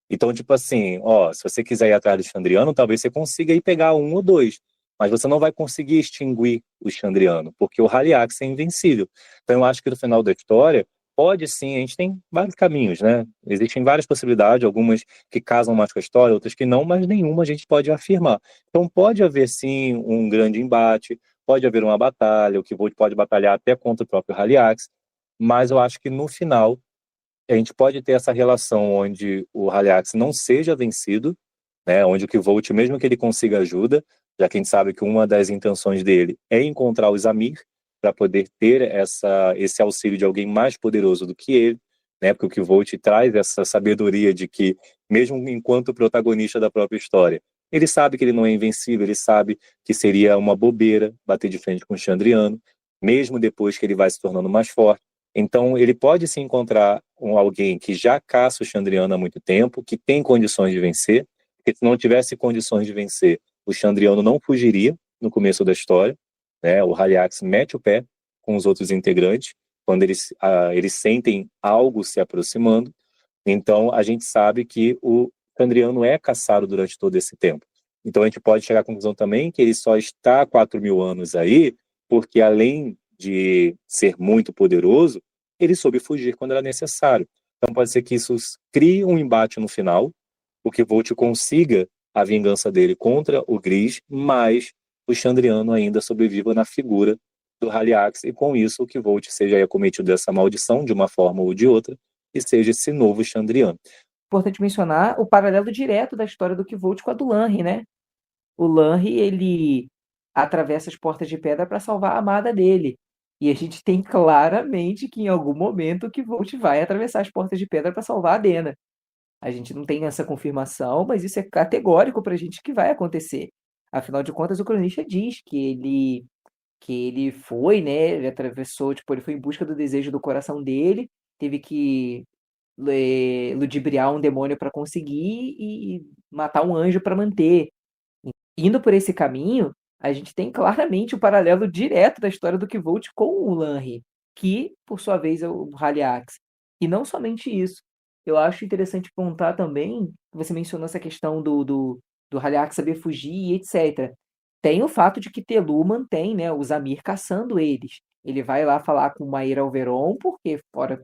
Então, tipo assim, ó, se você quiser ir atrás do Chandriano, talvez você consiga ir pegar um ou dois, mas você não vai conseguir extinguir o Chandriano, porque o Haliax é invencível. Então, eu acho que no final da história, pode sim, a gente tem vários caminhos, né? Existem várias possibilidades, algumas que casam mais com a história, outras que não, mas nenhuma a gente pode afirmar. Então, pode haver sim um grande embate, pode haver uma batalha, o Kvolt pode batalhar até contra o próprio Haliax, mas eu acho que no final a gente pode ter essa relação onde o Haliax não seja vencido, né, onde o Kvolt, mesmo que ele consiga ajuda, já que a gente sabe que uma das intenções dele é encontrar os Amir, para poder ter esse auxílio de alguém mais poderoso do que ele, né, porque o Kvolt traz essa sabedoria de que, mesmo enquanto protagonista da própria história, Ele sabe que ele não é invencível, ele sabe que seria uma bobeira bater de frente com o Xandriano, mesmo depois que ele vai se tornando mais forte. Então, ele pode se encontrar com alguém que já caça o Xandriano há muito tempo, que tem condições de vencer, porque se não tivesse condições de vencer, o Xandriano não fugiria no começo da história, né? O Haliax mete o pé com os outros integrantes, quando eles sentem algo se aproximando. Então, a gente sabe que o Xandriano é caçado durante todo esse tempo. Então, a gente pode chegar à conclusão também que ele só está há 4.000 anos aí, porque além de ser muito poderoso, ele soube fugir quando era necessário. Então, pode ser que isso crie um embate no final, o que Volt consiga a vingança dele contra o Gris, mas o Xandriano ainda sobreviva na figura do Haliax, e com isso o que Volt seja aí acometido dessa maldição, de uma forma ou de outra, e seja esse novo Xandriano. Importante mencionar o paralelo direto da história do Kvolt com a do Lanri, né? O Lanri, ele atravessa as portas de pedra para salvar a amada dele. E a gente tem claramente que em algum momento o Kvolt vai atravessar as portas de pedra para salvar a Dena. A gente não tem essa confirmação, mas isso é categórico para a gente que vai acontecer. Afinal de contas, o cronista diz que ele foi, né? Ele atravessou, tipo, ele foi em busca do desejo do coração dele, teve que ludibriar um demônio para conseguir e matar um anjo para manter. Indo por esse caminho, a gente tem claramente o paralelo direto da história do Kvolt com o Lanri, que, por sua vez, é o Haliax. E não somente isso. Eu acho interessante pontuar também, você mencionou essa questão do Haliax saber fugir e etc. Tem o fato de que Telu mantém, né, o Zamir caçando eles. Ele vai lá falar com o Maer Alveron, porque fora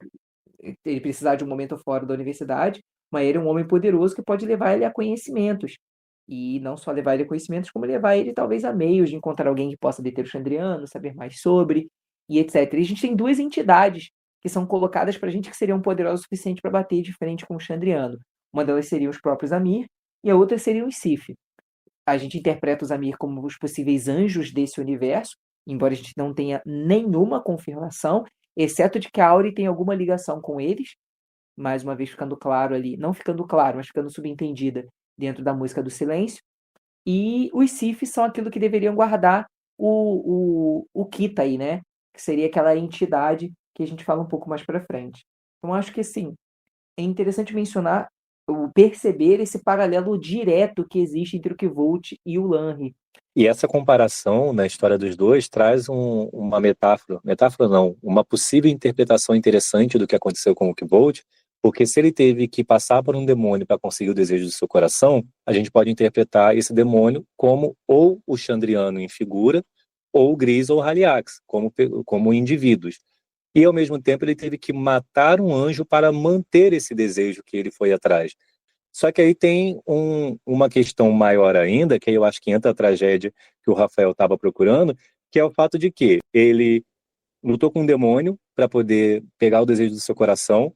ele precisar de um momento fora da universidade, Maer é um homem poderoso que pode levar ele a conhecimentos. E não só levar ele a conhecimentos, como levar ele talvez a meios de encontrar alguém que possa deter o Xandriano, saber mais sobre, e etc. E a gente tem duas entidades que são colocadas pra gente que seriam poderosas o suficiente para bater de frente com o Xandriano. Uma delas seriam os próprios Amir, e a outra seriam os Sith. A gente interpreta os Amir como os possíveis anjos desse universo, embora a gente não tenha nenhuma confirmação, exceto de que a Auri tem alguma ligação com eles, mais uma vez ficando claro ali, não ficando claro, mas ficando subentendida dentro da música do silêncio. E os Sith são aquilo que deveriam guardar o Kita aí, né? Que seria aquela entidade que a gente fala um pouco mais para frente. Então, acho que, assim, é interessante mencionar, perceber esse paralelo direto que existe entre o Kvolt e o Lanri. E essa comparação na história dos dois traz uma metáfora não, uma possível interpretação interessante do que aconteceu com o Kvolt, porque se ele teve que passar por um demônio para conseguir o desejo do seu coração, a gente pode interpretar esse demônio como ou o Xandriano em figura, ou o Gris ou o Haliax, como indivíduos. E ao mesmo tempo ele teve que matar um anjo para manter esse desejo que ele foi atrás. Só que aí tem uma questão maior ainda, que aí eu acho que entra a tragédia que o Rafael estava procurando, que é o fato de que ele lutou com um demônio para poder pegar o desejo do seu coração,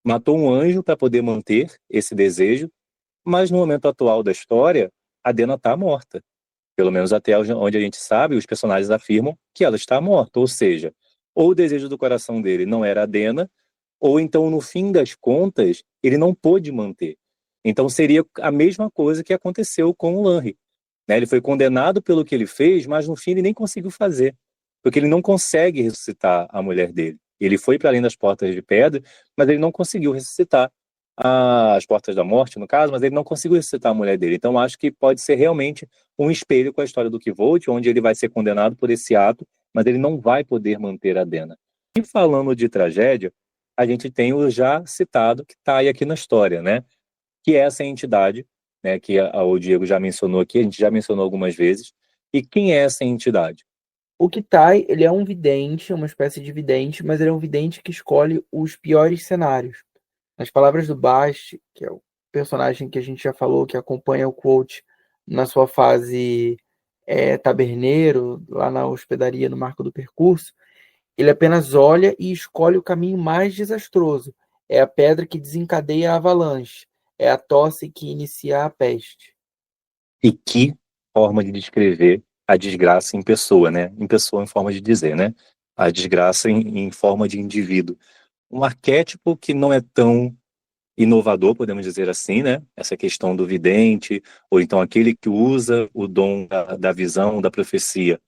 matou um anjo para poder manter esse desejo, mas no momento atual da história, a Dena está morta. Pelo menos até onde a gente sabe, os personagens afirmam que ela está morta, ou seja, ou o desejo do coração dele não era a Dena, ou então, no fim das contas, ele não pôde manter. Então seria a mesma coisa que aconteceu com o Lanri, né? Ele foi condenado pelo que ele fez, mas no fim ele nem conseguiu fazer, porque ele não consegue ressuscitar a mulher dele. Ele foi para além das portas de pedra, mas ele não conseguiu ressuscitar as portas da morte, no caso, mas ele não conseguiu ressuscitar a mulher dele. Então acho que pode ser realmente um espelho com a história do Kvolt, onde ele vai ser condenado por esse ato, mas ele não vai poder manter a Dena. E falando de tragédia, a gente tem o já citado que está aí aqui na história, né? Que é essa entidade, né, que o Diego já mencionou aqui, a gente já mencionou algumas vezes. E quem é essa entidade? O Kitai, ele é um vidente, uma espécie de vidente, mas ele é um vidente que escolhe os piores cenários. Nas palavras do Bast, que é o personagem que a gente já falou, que acompanha o Quote na sua fase taberneiro, lá na hospedaria no Marco do Percurso, ele apenas olha e escolhe o caminho mais desastroso. É a pedra que desencadeia a avalanche. É a tosse que inicia a peste. E que forma de descrever a desgraça em pessoa, né? Em pessoa, em forma de dizer, né? A desgraça em forma de indivíduo. Um arquétipo que não é tão inovador, podemos dizer assim, né? Essa questão do vidente, ou então aquele que usa o dom da visão, da profecia,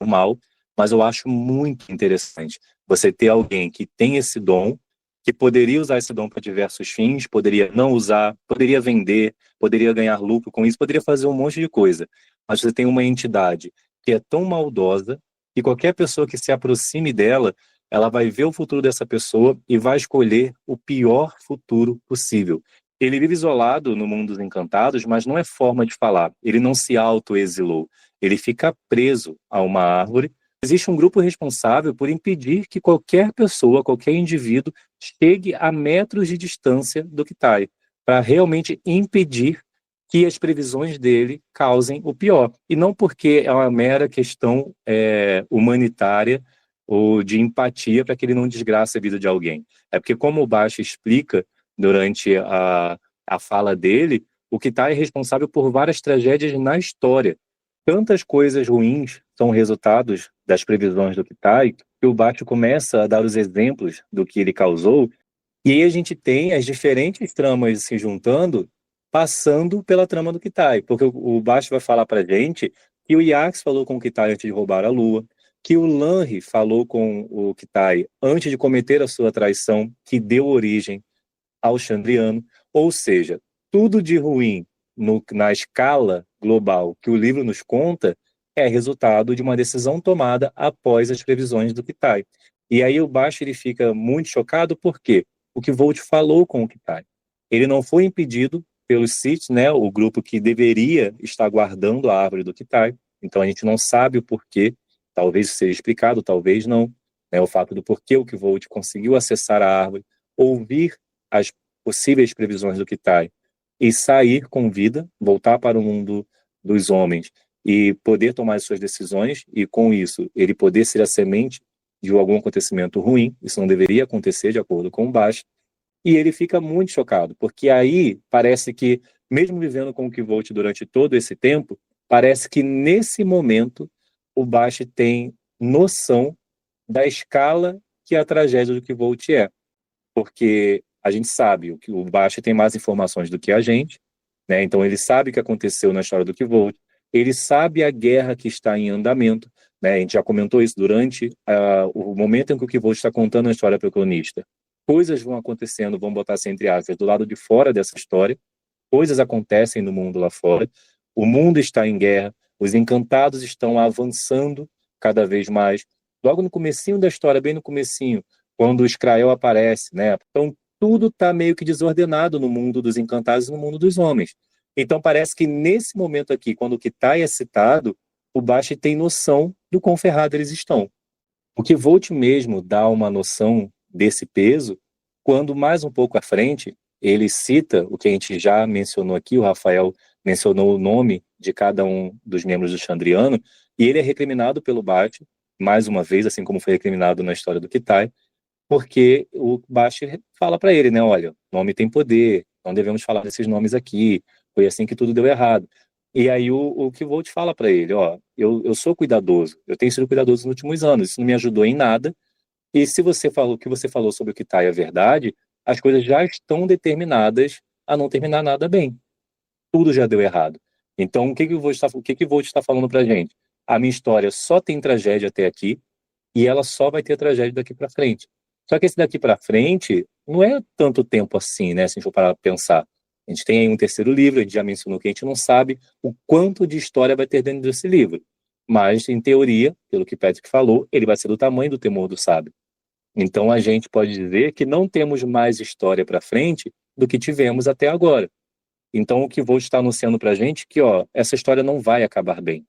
o mal. Mas eu acho muito interessante você ter alguém que tem esse dom, que poderia usar esse dom para diversos fins, poderia não usar, poderia vender, poderia ganhar lucro com isso, poderia fazer um monte de coisa. Mas você tem uma entidade que é tão maldosa que qualquer pessoa que se aproxime dela, ela vai ver o futuro dessa pessoa e vai escolher o pior futuro possível. Ele vive isolado no mundo dos encantados, mas não é forma de falar. Ele não se autoexilou. Ele fica preso a uma árvore. Existe um grupo responsável por impedir que qualquer pessoa, qualquer indivíduo, chegue a metros de distância do Kitai, para realmente impedir que as previsões dele causem o pior. E não porque é uma mera questão humanitária ou de empatia para que ele não desgrace a vida de alguém. É porque, como o Baixo explica durante a fala dele, o Kitai é responsável por várias tragédias na história. Tantas coisas ruins são resultados das previsões do Kitai que o Baixo começa a dar os exemplos do que ele causou, e aí a gente tem as diferentes tramas se juntando, passando pela trama do Kitai, porque o Baixo vai falar pra gente que o Yax falou com o Kitai antes de roubar a Lua, que o Lanri falou com o Kitai antes de cometer a sua traição, que deu origem ao Chandriano, ou seja, tudo de ruim na escala global que o livro nos conta é resultado de uma decisão tomada após as previsões do Kitai. E aí o Baixo ele fica muito chocado porque o que Volt falou com o Kitai. Ele não foi impedido pelos Sith, né, o grupo que deveria estar guardando a árvore do Kitai. Então a gente não sabe o porquê, talvez seja explicado, talvez não, né, o fato do porquê o que Volt conseguiu acessar a árvore, ouvir as possíveis previsões do Kitai e sair com vida, voltar para o mundo dos homens e poder tomar as suas decisões, e com isso ele poder ser a semente de algum acontecimento ruim. Isso não deveria acontecer de acordo com o Baixo, e ele fica muito chocado, porque aí parece que, mesmo vivendo com o Kvolt durante todo esse tempo, parece que nesse momento o Baixo tem noção da escala que a tragédia do Kvolt é, porque a gente sabe que o Baixo tem mais informações do que a gente, né? Então ele sabe o que aconteceu na história do Kvolt, ele sabe a guerra que está em andamento, né? A gente já comentou isso durante o momento em que o Kvolt está contando a história para o cronista. Coisas vão acontecendo, vamos botar assim entre aspas, do lado de fora dessa história, coisas acontecem no mundo lá fora, o mundo está em guerra, os encantados estão avançando cada vez mais. Logo no comecinho da história, bem no comecinho, quando o Skrael aparece, né? Então tudo está meio que desordenado no mundo dos encantados e no mundo dos homens. Então parece que nesse momento aqui, quando o Kitai é citado, o Bashi tem noção do quão ferrado eles estão. O que Volt mesmo dá uma noção desse peso, quando mais um pouco à frente, ele cita o que a gente já mencionou aqui, o Rafael mencionou o nome de cada um dos membros do Chandriano, e ele é recriminado pelo Bart, mais uma vez, assim como foi recriminado na história do Kitai, porque o Bashir fala para ele, né, olha, nome tem poder, não devemos falar desses nomes aqui, foi assim que tudo deu errado. E aí o Kvolt fala para ele, ó, eu sou cuidadoso, eu tenho sido cuidadoso nos últimos anos, isso não me ajudou em nada, e se você falou o que você falou sobre o Kitai é verdade, as coisas já estão determinadas a não terminar nada bem. Tudo já deu errado. Então, o que o Volt está falando para a gente? A minha história só tem tragédia até aqui, e ela só vai ter tragédia daqui para frente. Só que esse daqui para frente não é tanto tempo assim, né? Se a gente for parar para pensar. A gente tem aí um terceiro livro, a gente já mencionou que a gente não sabe o quanto de história vai ter dentro desse livro. Mas, em teoria, pelo que Patrick falou, ele vai ser do tamanho do Temor do Sábio. Então, a gente pode dizer que não temos mais história para frente do que tivemos até agora. Então, o que vou estar anunciando para a gente é que, ó, essa história não vai acabar bem.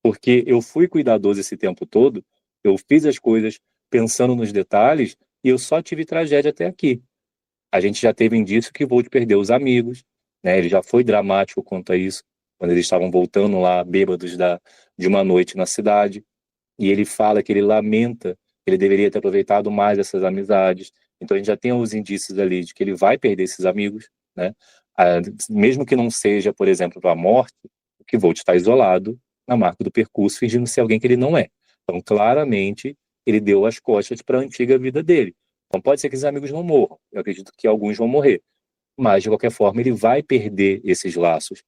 Porque eu fui cuidadoso esse tempo todo, eu fiz as coisas pensando nos detalhes e eu só tive tragédia até aqui. A gente já teve indício que Volt perdeu os amigos, né? Ele já foi dramático quanto a isso, quando eles estavam voltando lá bêbados de uma noite na cidade, e ele fala que ele lamenta que ele deveria ter aproveitado mais essas amizades. Então a gente já tem os indícios ali de que ele vai perder esses amigos, né? Mesmo que não seja, por exemplo, a morte, que Volt está isolado na marca do percurso, fingindo ser alguém que ele não é. Então, claramente, ele deu as costas para a antiga vida dele. Então, pode ser que os amigos não morram. Eu acredito que alguns vão morrer. mas de qualquer forma ele vai perder esses laços.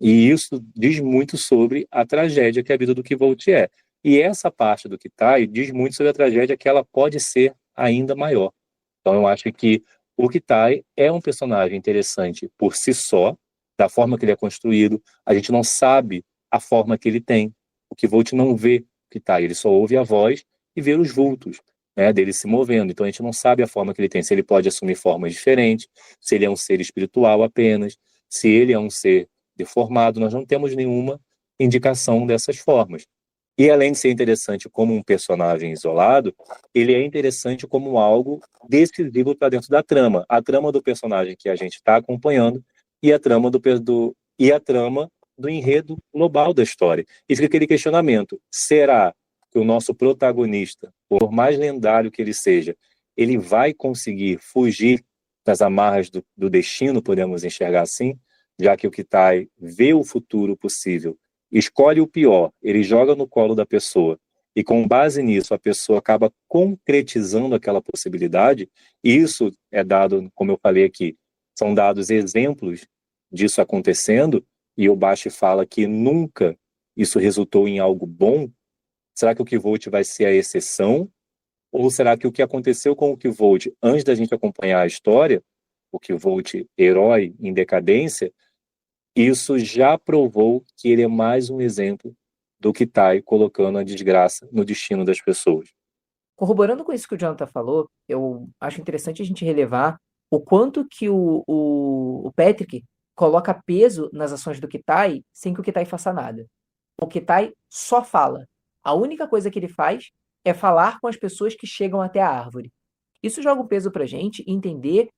E isso diz muito sobre a tragédia que a vida do Kvolt é. E essa parte do Kitai diz muito sobre a tragédia que ela pode ser ainda maior. Então eu acho que o Kitai é um personagem interessante por si só, da forma que ele é construído. A gente não sabe a forma que ele tem. O Kvolt não vê o Kitai, ele só ouve a voz e vê os vultos, né, dele se movendo. Então a gente não sabe a forma que ele tem, se ele pode assumir formas diferentes, se ele é um ser espiritual apenas, se ele é um ser deformado. Nós não temos nenhuma indicação dessas formas. E além de ser interessante como um personagem isolado, ele é interessante como algo decisivo para dentro da trama. A trama do personagem que a gente está acompanhando e a trama do enredo global da história. E fica aquele questionamento: será que o nosso protagonista, por mais lendário que ele seja, ele vai conseguir fugir das amarras do destino, podemos enxergar assim, já que o Kitai vê o futuro possível, escolhe o pior, ele joga no colo da pessoa, e com base nisso a pessoa acaba concretizando aquela possibilidade. E isso é dado, como eu falei aqui, são dados exemplos disso acontecendo, e o Bashir fala que nunca isso resultou em algo bom. Será que o Kvolt vai ser a exceção? Ou será que o que aconteceu com o Kvolt antes da gente acompanhar a história, o Kvolt herói em decadência, isso já provou que ele é mais um exemplo do Kitai colocando a desgraça no destino das pessoas. Corroborando com isso que o Jonathan falou, eu acho interessante a gente relevar o quanto que o Patrick coloca peso nas ações do Kitai sem que o Kitai faça nada. O Kitai só fala. A única coisa que ele faz é falar com as pessoas que chegam até a árvore. Isso joga um peso pra gente entender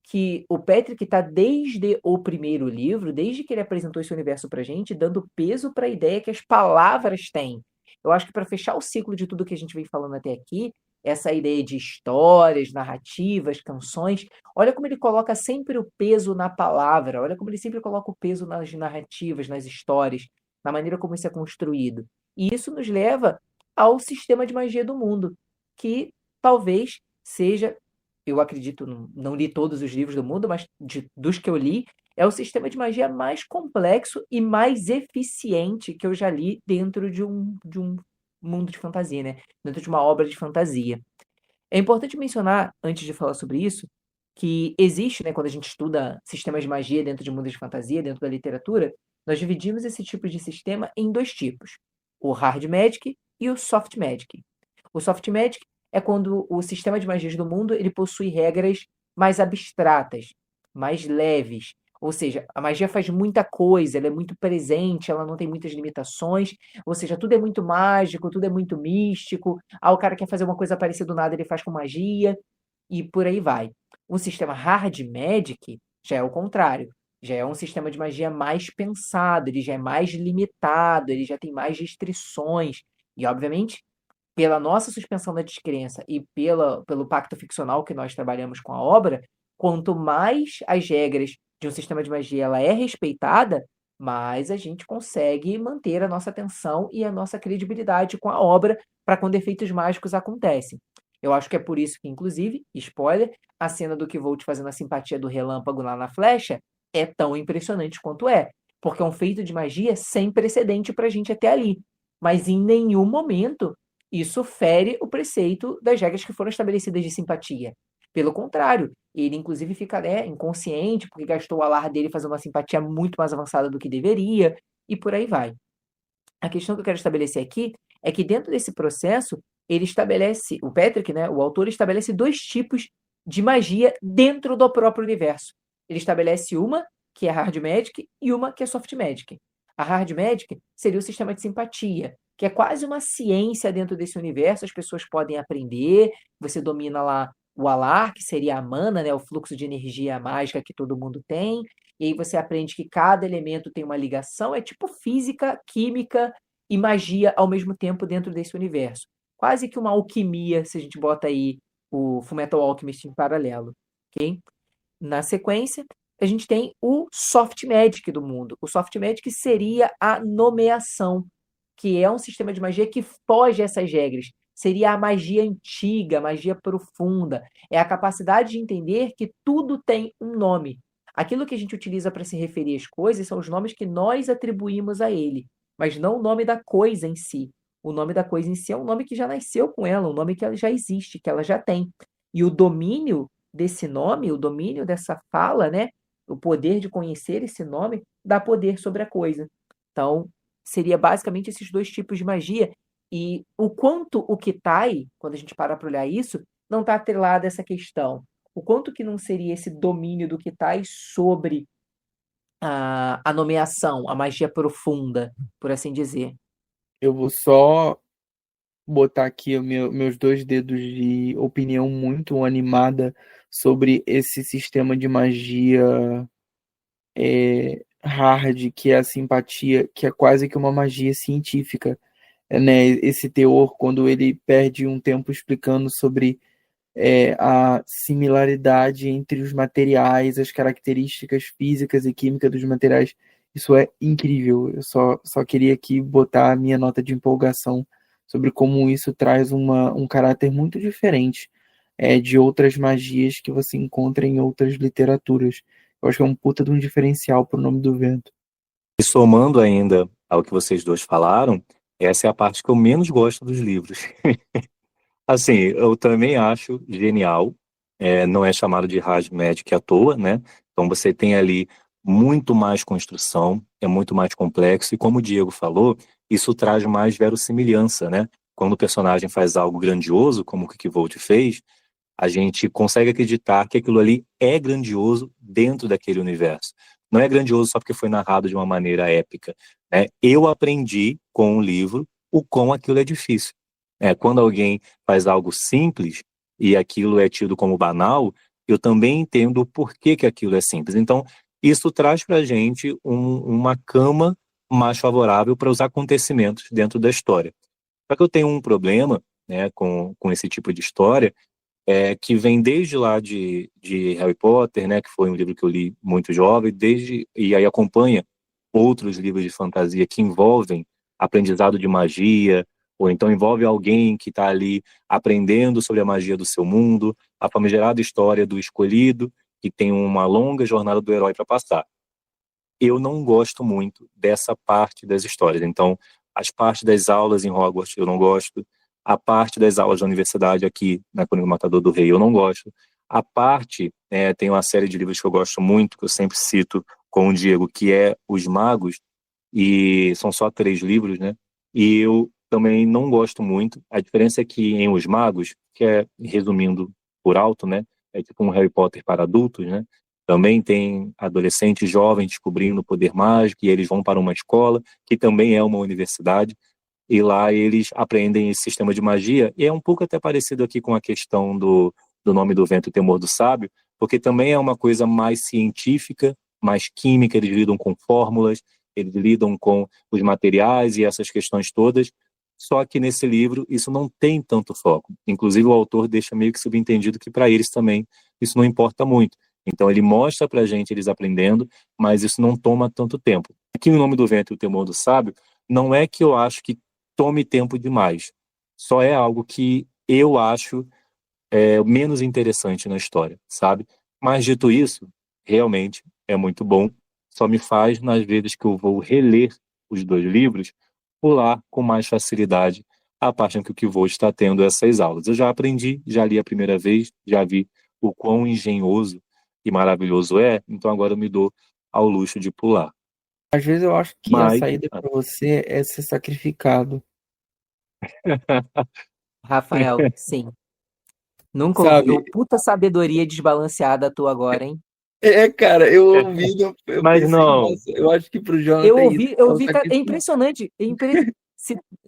que o Patrick está desde o primeiro livro, desde que ele apresentou esse universo pra gente, dando peso para a ideia que as palavras têm. Eu acho que para fechar o ciclo de tudo que a gente vem falando até aqui, essa ideia de histórias, narrativas, canções, olha como ele coloca sempre o peso na palavra, olha como ele sempre coloca o peso nas narrativas, nas histórias, na maneira como isso é construído. E isso nos leva ao sistema de magia do mundo, que talvez seja, eu acredito, não li todos os livros do mundo, mas dos que eu li, é o sistema de magia mais complexo e mais eficiente que eu já li dentro de um mundo de fantasia, né? Dentro de uma obra de fantasia. É importante mencionar, antes de falar sobre isso, que existe, né, quando a gente estuda sistemas de magia dentro de mundos de fantasia, dentro da literatura, nós dividimos esse tipo de sistema em dois tipos: o Hard Magic e o Soft Magic. O Soft Magic é quando o sistema de magias do mundo ele possui regras mais abstratas, mais leves. Ou seja, a magia faz muita coisa, ela é muito presente, ela não tem muitas limitações. Ou seja, tudo é muito mágico, tudo é muito místico. O cara quer fazer uma coisa parecida do nada, ele faz com magia, e por aí vai. O sistema Hard Magic já é o contrário. Já é um sistema de magia mais pensado, ele já é mais limitado, ele já tem mais restrições. E, obviamente, pela nossa suspensão da descrença e pelo pacto ficcional que nós trabalhamos com a obra, quanto mais as regras de um sistema de magia ela é respeitada, mais a gente consegue manter a nossa atenção e a nossa credibilidade com a obra para quando efeitos mágicos acontecem. Eu acho que é por isso que, inclusive, spoiler, a cena do Kvolt fazendo a simpatia do relâmpago lá na flecha é tão impressionante quanto é, porque é um feito de magia sem precedente para a gente até ali. Mas em nenhum momento isso fere o preceito das regras que foram estabelecidas de simpatia. Pelo contrário, ele inclusive fica, né, inconsciente porque gastou o alar dele fazendo uma simpatia muito mais avançada do que deveria, e por aí vai. A questão que eu quero estabelecer aqui é que dentro desse processo, ele estabelece, o Patrick, né, o autor estabelece dois tipos de magia dentro do próprio universo. Ele estabelece uma, que é Hard Magic, e uma, que é Soft Magic. A Hard Magic seria o sistema de simpatia, que é quase uma ciência dentro desse universo, as pessoas podem aprender, você domina lá o Alar, que seria a mana, né, o fluxo de energia mágica que todo mundo tem, e aí você aprende que cada elemento tem uma ligação, é tipo física, química e magia ao mesmo tempo dentro desse universo. Quase que uma alquimia, se a gente bota aí o Fullmetal Alchemist em paralelo, ok? Na sequência, a gente tem o Soft Magic do mundo. O Soft Magic seria a nomeação, que é um sistema de magia que foge a essas regras. Seria a magia antiga, a magia profunda. É a capacidade de entender que tudo tem um nome. Aquilo que a gente utiliza para se referir às coisas são os nomes que nós atribuímos a ele, mas não o nome da coisa em si. O nome da coisa em si é um nome que já nasceu com ela, um nome que ela já existe, que ela já tem. E o domínio desse nome, o domínio dessa fala, né? O poder de conhecer esse nome, dá poder sobre a coisa. Então, seria basicamente esses dois tipos de magia. E o quanto o Kitai, quando a gente para para olhar isso, não está atrelado a essa questão. O quanto que não seria esse domínio do Kitai sobre a nomeação, a magia profunda, por assim dizer. Eu vou só botar aqui meus dois dedos de opinião muito animada sobre esse sistema de magia hard, que é a simpatia, que é quase que uma magia científica, né? Esse teor, quando ele perde um tempo explicando sobre a similaridade entre os materiais, as características físicas e químicas dos materiais, isso é incrível. Eu só queria aqui botar a minha nota de empolgação sobre como isso traz um caráter muito diferente de outras magias que você encontra em outras literaturas. Eu acho que é um puta de um diferencial pro Nome do Vento. E somando ainda ao que vocês dois falaram, essa é a parte que eu menos gosto dos livros. Assim, eu também acho genial, não é chamado de Hard Magic à toa, né? Então você tem ali muito mais construção, é muito mais complexo, e como o Diego falou, isso traz mais verossimilhança, né? Quando o personagem faz algo grandioso, como o que Volt fez, a gente consegue acreditar que aquilo ali é grandioso dentro daquele universo. Não é grandioso só porque foi narrado de uma maneira épica, né? Eu aprendi com o livro o quão aquilo é difícil. Quando alguém faz algo simples e aquilo é tido como banal, eu também entendo o porquê que aquilo é simples. Então, isso traz para a gente uma cama mais favorável para os acontecimentos dentro da história. Só que eu tenho um problema, né, com esse tipo de história, que vem desde lá de Harry Potter, né, que foi um livro que eu li muito jovem, e aí acompanha outros livros de fantasia que envolvem aprendizado de magia, ou então envolve alguém que está ali aprendendo sobre a magia do seu mundo, a famigerada história do escolhido, que tem uma longa jornada do herói para passar. Eu não gosto muito dessa parte das histórias. Então, as partes das aulas em Hogwarts eu não gosto, a parte das aulas da universidade aqui na Crônica do Matador do Rei eu não gosto, a parte, tem uma série de livros que eu gosto muito, que eu sempre cito com o Diego, que é Os Magos, e são só 3 livros, né? E eu também não gosto muito. A diferença é que em Os Magos, que é, resumindo por alto, né? É tipo um Harry Potter para adultos, né? Também tem adolescentes jovens descobrindo o poder mágico e eles vão para uma escola, que também é uma universidade, e lá eles aprendem esse sistema de magia, e é um pouco até parecido aqui com a questão do Nome do Vento e o Temor do Sábio, porque também é uma coisa mais científica, mais química, eles lidam com fórmulas, eles lidam com os materiais e essas questões todas, só que nesse livro isso não tem tanto foco. Inclusive o autor deixa meio que subentendido que para eles também isso não importa muito. Então ele mostra pra gente eles aprendendo, mas isso não toma tanto tempo. Aqui no Nome do Vento e o Temor do Sábio, não é que eu acho que tome tempo demais. Só é algo que eu acho menos interessante na história, sabe? Mas dito isso, realmente é muito bom. Só me faz, nas vezes que eu vou reler os 2 livros, pular com mais facilidade a parte em que o Vô está tendo essas aulas. Eu já aprendi, já li a primeira vez, já vi o quão engenhoso e maravilhoso é, então agora eu me dou ao luxo de pular. Às vezes eu acho que a Mas, saída para você é ser sacrificado, Rafael, sim. Nunca ouvi. sabe? Puta sabedoria desbalanceada a tua agora, hein? Cara, eu ouvindo, eu mas pensei, não, nossa, eu acho que pro Eu Jonathan isso ouvi, eu é um ouvi, cara, é sacrifício. impressionante.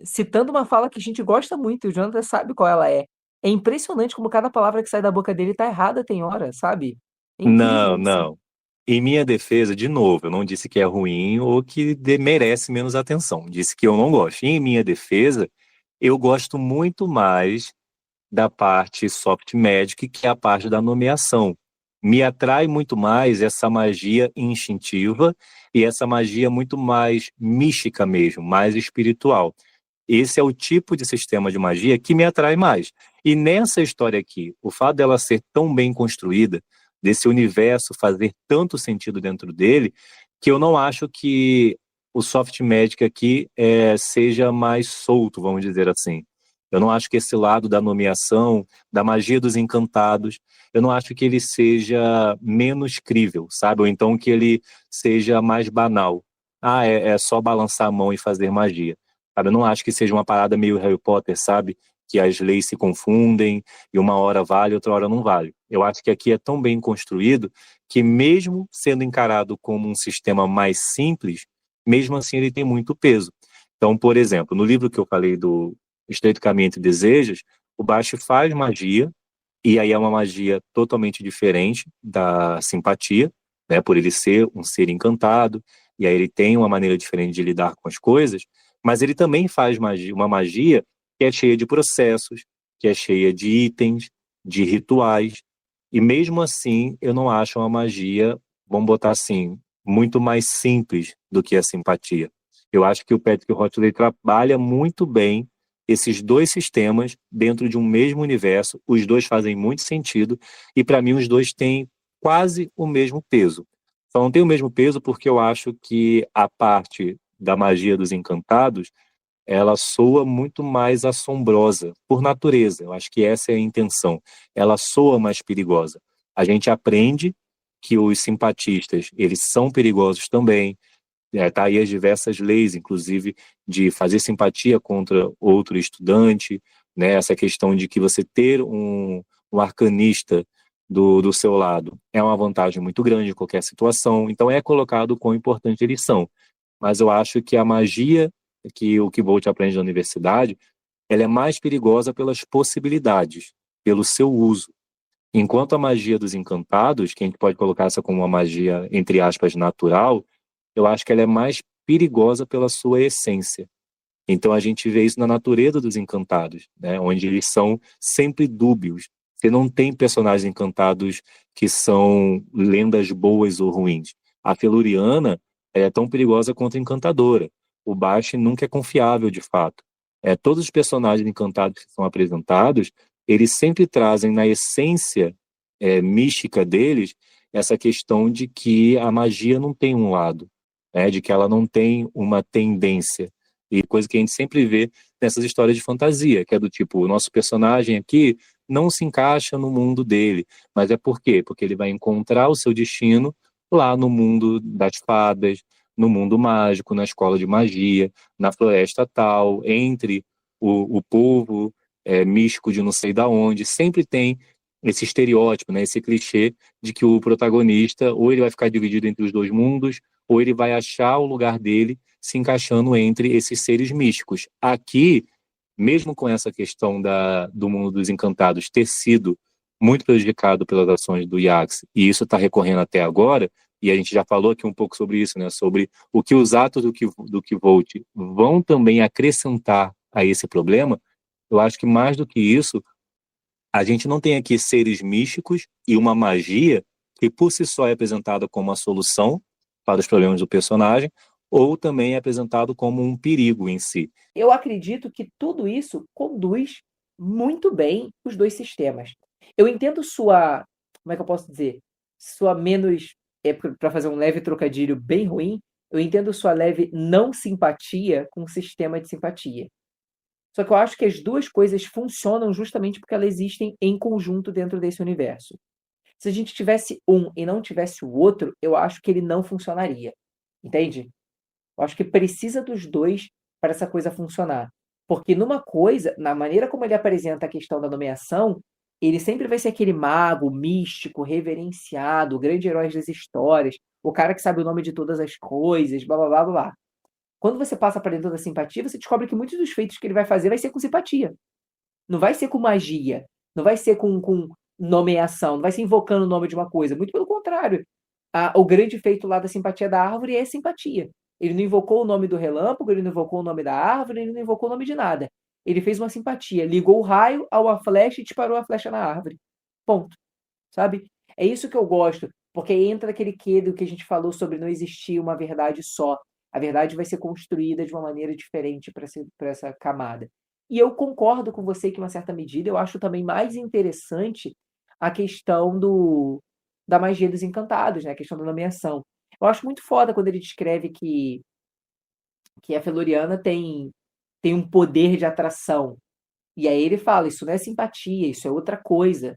Citando uma fala que a gente gosta muito, o Jonathan sabe qual ela é. É impressionante como cada palavra que sai da boca dele tá errada, tem hora, sabe? É incrível não, isso. não. Em minha defesa, de novo, eu não disse que é ruim ou que merece menos atenção. Disse que eu não gosto. Em minha defesa, eu gosto muito mais da parte soft magic, que é a parte da nomeação. Me atrai muito mais essa magia instintiva e essa magia muito mais mística mesmo, mais espiritual. Esse é o tipo de sistema de magia que me atrai mais. E nessa história aqui, o fato dela ser tão bem construída, desse universo fazer tanto sentido dentro dele, que eu não acho que o soft magic aqui seja mais solto, vamos dizer assim. Eu não acho que esse lado da nomeação, da magia dos encantados, eu não acho que ele seja menos crível, sabe? Ou então que ele seja mais banal. Ah, é só balançar a mão e fazer magia. Sabe? Eu não acho que seja uma parada meio Harry Potter, sabe? Que as leis se confundem e uma hora vale, outra hora não vale. Eu acho que aqui é tão bem construído que mesmo sendo encarado como um sistema mais simples, mesmo assim ele tem muito peso. Então, por exemplo, no livro que eu falei do Estreito Caminho entre Desejos, o Bashi faz magia, e aí é uma magia totalmente diferente da simpatia, né, por ele ser um ser encantado, e aí ele tem uma maneira diferente de lidar com as coisas, mas ele também faz magia, uma magia que é cheia de processos, que é cheia de itens, de rituais, e mesmo assim eu não acho uma magia, vamos botar assim, muito mais simples do que a simpatia. Eu acho que o Patrick Rothfuss trabalha muito bem esses dois sistemas dentro de um mesmo universo, os dois fazem muito sentido, e para mim os dois têm quase o mesmo peso. Só não tem o mesmo peso porque eu acho que a parte da magia dos encantados, ela soa muito mais assombrosa, por natureza. Eu acho que essa é a intenção. Ela soa mais perigosa. A gente aprende que os simpatistas, eles são perigosos também. Tá aí as diversas leis, inclusive, de fazer simpatia contra outro estudante, né? Essa questão de que você ter um arcanista do seu lado é uma vantagem muito grande em qualquer situação. Então é colocado quão importante eles são. Mas eu acho que a magia que o Kibolt aprende na universidade, ela é mais perigosa pelas possibilidades, pelo seu uso. Enquanto a magia dos encantados, que a gente pode colocar essa como uma magia, entre aspas, natural, eu acho que ela é mais perigosa pela sua essência. Então a gente vê isso na natureza dos encantados, né? Onde eles são sempre dúbios. Você não tem personagens encantados que são lendas boas ou ruins. A Feluriana é tão perigosa quanto a Encantadora. O Bashi nunca é confiável de fato. Todos os personagens encantados que são apresentados, eles sempre trazem na essência mística deles essa questão de que a magia não tem um lado, né? De que ela não tem uma tendência. E coisa que a gente sempre vê nessas histórias de fantasia, que é do tipo, o nosso personagem aqui não se encaixa no mundo dele. Mas é por quê? Porque ele vai encontrar o seu destino lá no mundo das fadas, no mundo mágico, na escola de magia, na floresta tal, entre o povo místico de não sei da onde. Sempre tem esse estereótipo, né, esse clichê de que o protagonista ou ele vai ficar dividido entre os dois mundos, ou ele vai achar o lugar dele se encaixando entre esses seres místicos. Aqui, mesmo com essa questão do mundo dos encantados ter sido muito prejudicado pelas ações do Yax, e isso está recorrendo até agora, e a gente já falou aqui um pouco sobre isso, né, sobre o que os atos do Kivolt vão também acrescentar a esse problema. Eu acho que mais do que isso, a gente não tem aqui seres místicos e uma magia que por si só é apresentada como a solução para os problemas do personagem, ou também é apresentado como um perigo em si. Eu acredito que tudo isso conduz muito bem os dois sistemas. Eu entendo sua, como é que eu posso dizer? Sua menos, para fazer um leve trocadilho bem ruim, eu entendo sua leve não simpatia com o sistema de simpatia. Só que eu acho que as duas coisas funcionam justamente porque elas existem em conjunto dentro desse universo. Se a gente tivesse um e não tivesse o outro, eu acho que ele não funcionaria. Entende? Eu acho que precisa dos dois para essa coisa funcionar. Porque numa coisa, na maneira como ele apresenta a questão da nomeação, ele sempre vai ser aquele mago místico, reverenciado, o grande herói das histórias, o cara que sabe o nome de todas as coisas, blá blá blá blá blá. Quando você passa para dentro da simpatia, você descobre que muitos dos feitos que ele vai fazer vai ser com simpatia. Não vai ser com magia, não vai ser com nomeação, não vai ser invocando o nome de uma coisa. Muito pelo contrário. O grande feito lá da simpatia da árvore é simpatia. Ele não invocou o nome do relâmpago, ele não invocou o nome da árvore, ele não invocou o nome de nada. Ele fez uma simpatia, ligou o raio a flecha e disparou a flecha na árvore. Ponto. Sabe? É isso que eu gosto, porque entra aquele quê do que a gente falou sobre não existir uma verdade só. A verdade vai ser construída de uma maneira diferente para essa camada. E eu concordo com você que, em uma certa medida, eu acho também mais interessante a questão da magia dos encantados, né? A questão da nomeação. Eu acho muito foda quando ele descreve que a Feluriana tem um poder de atração. E aí ele fala, isso não é simpatia, isso é outra coisa.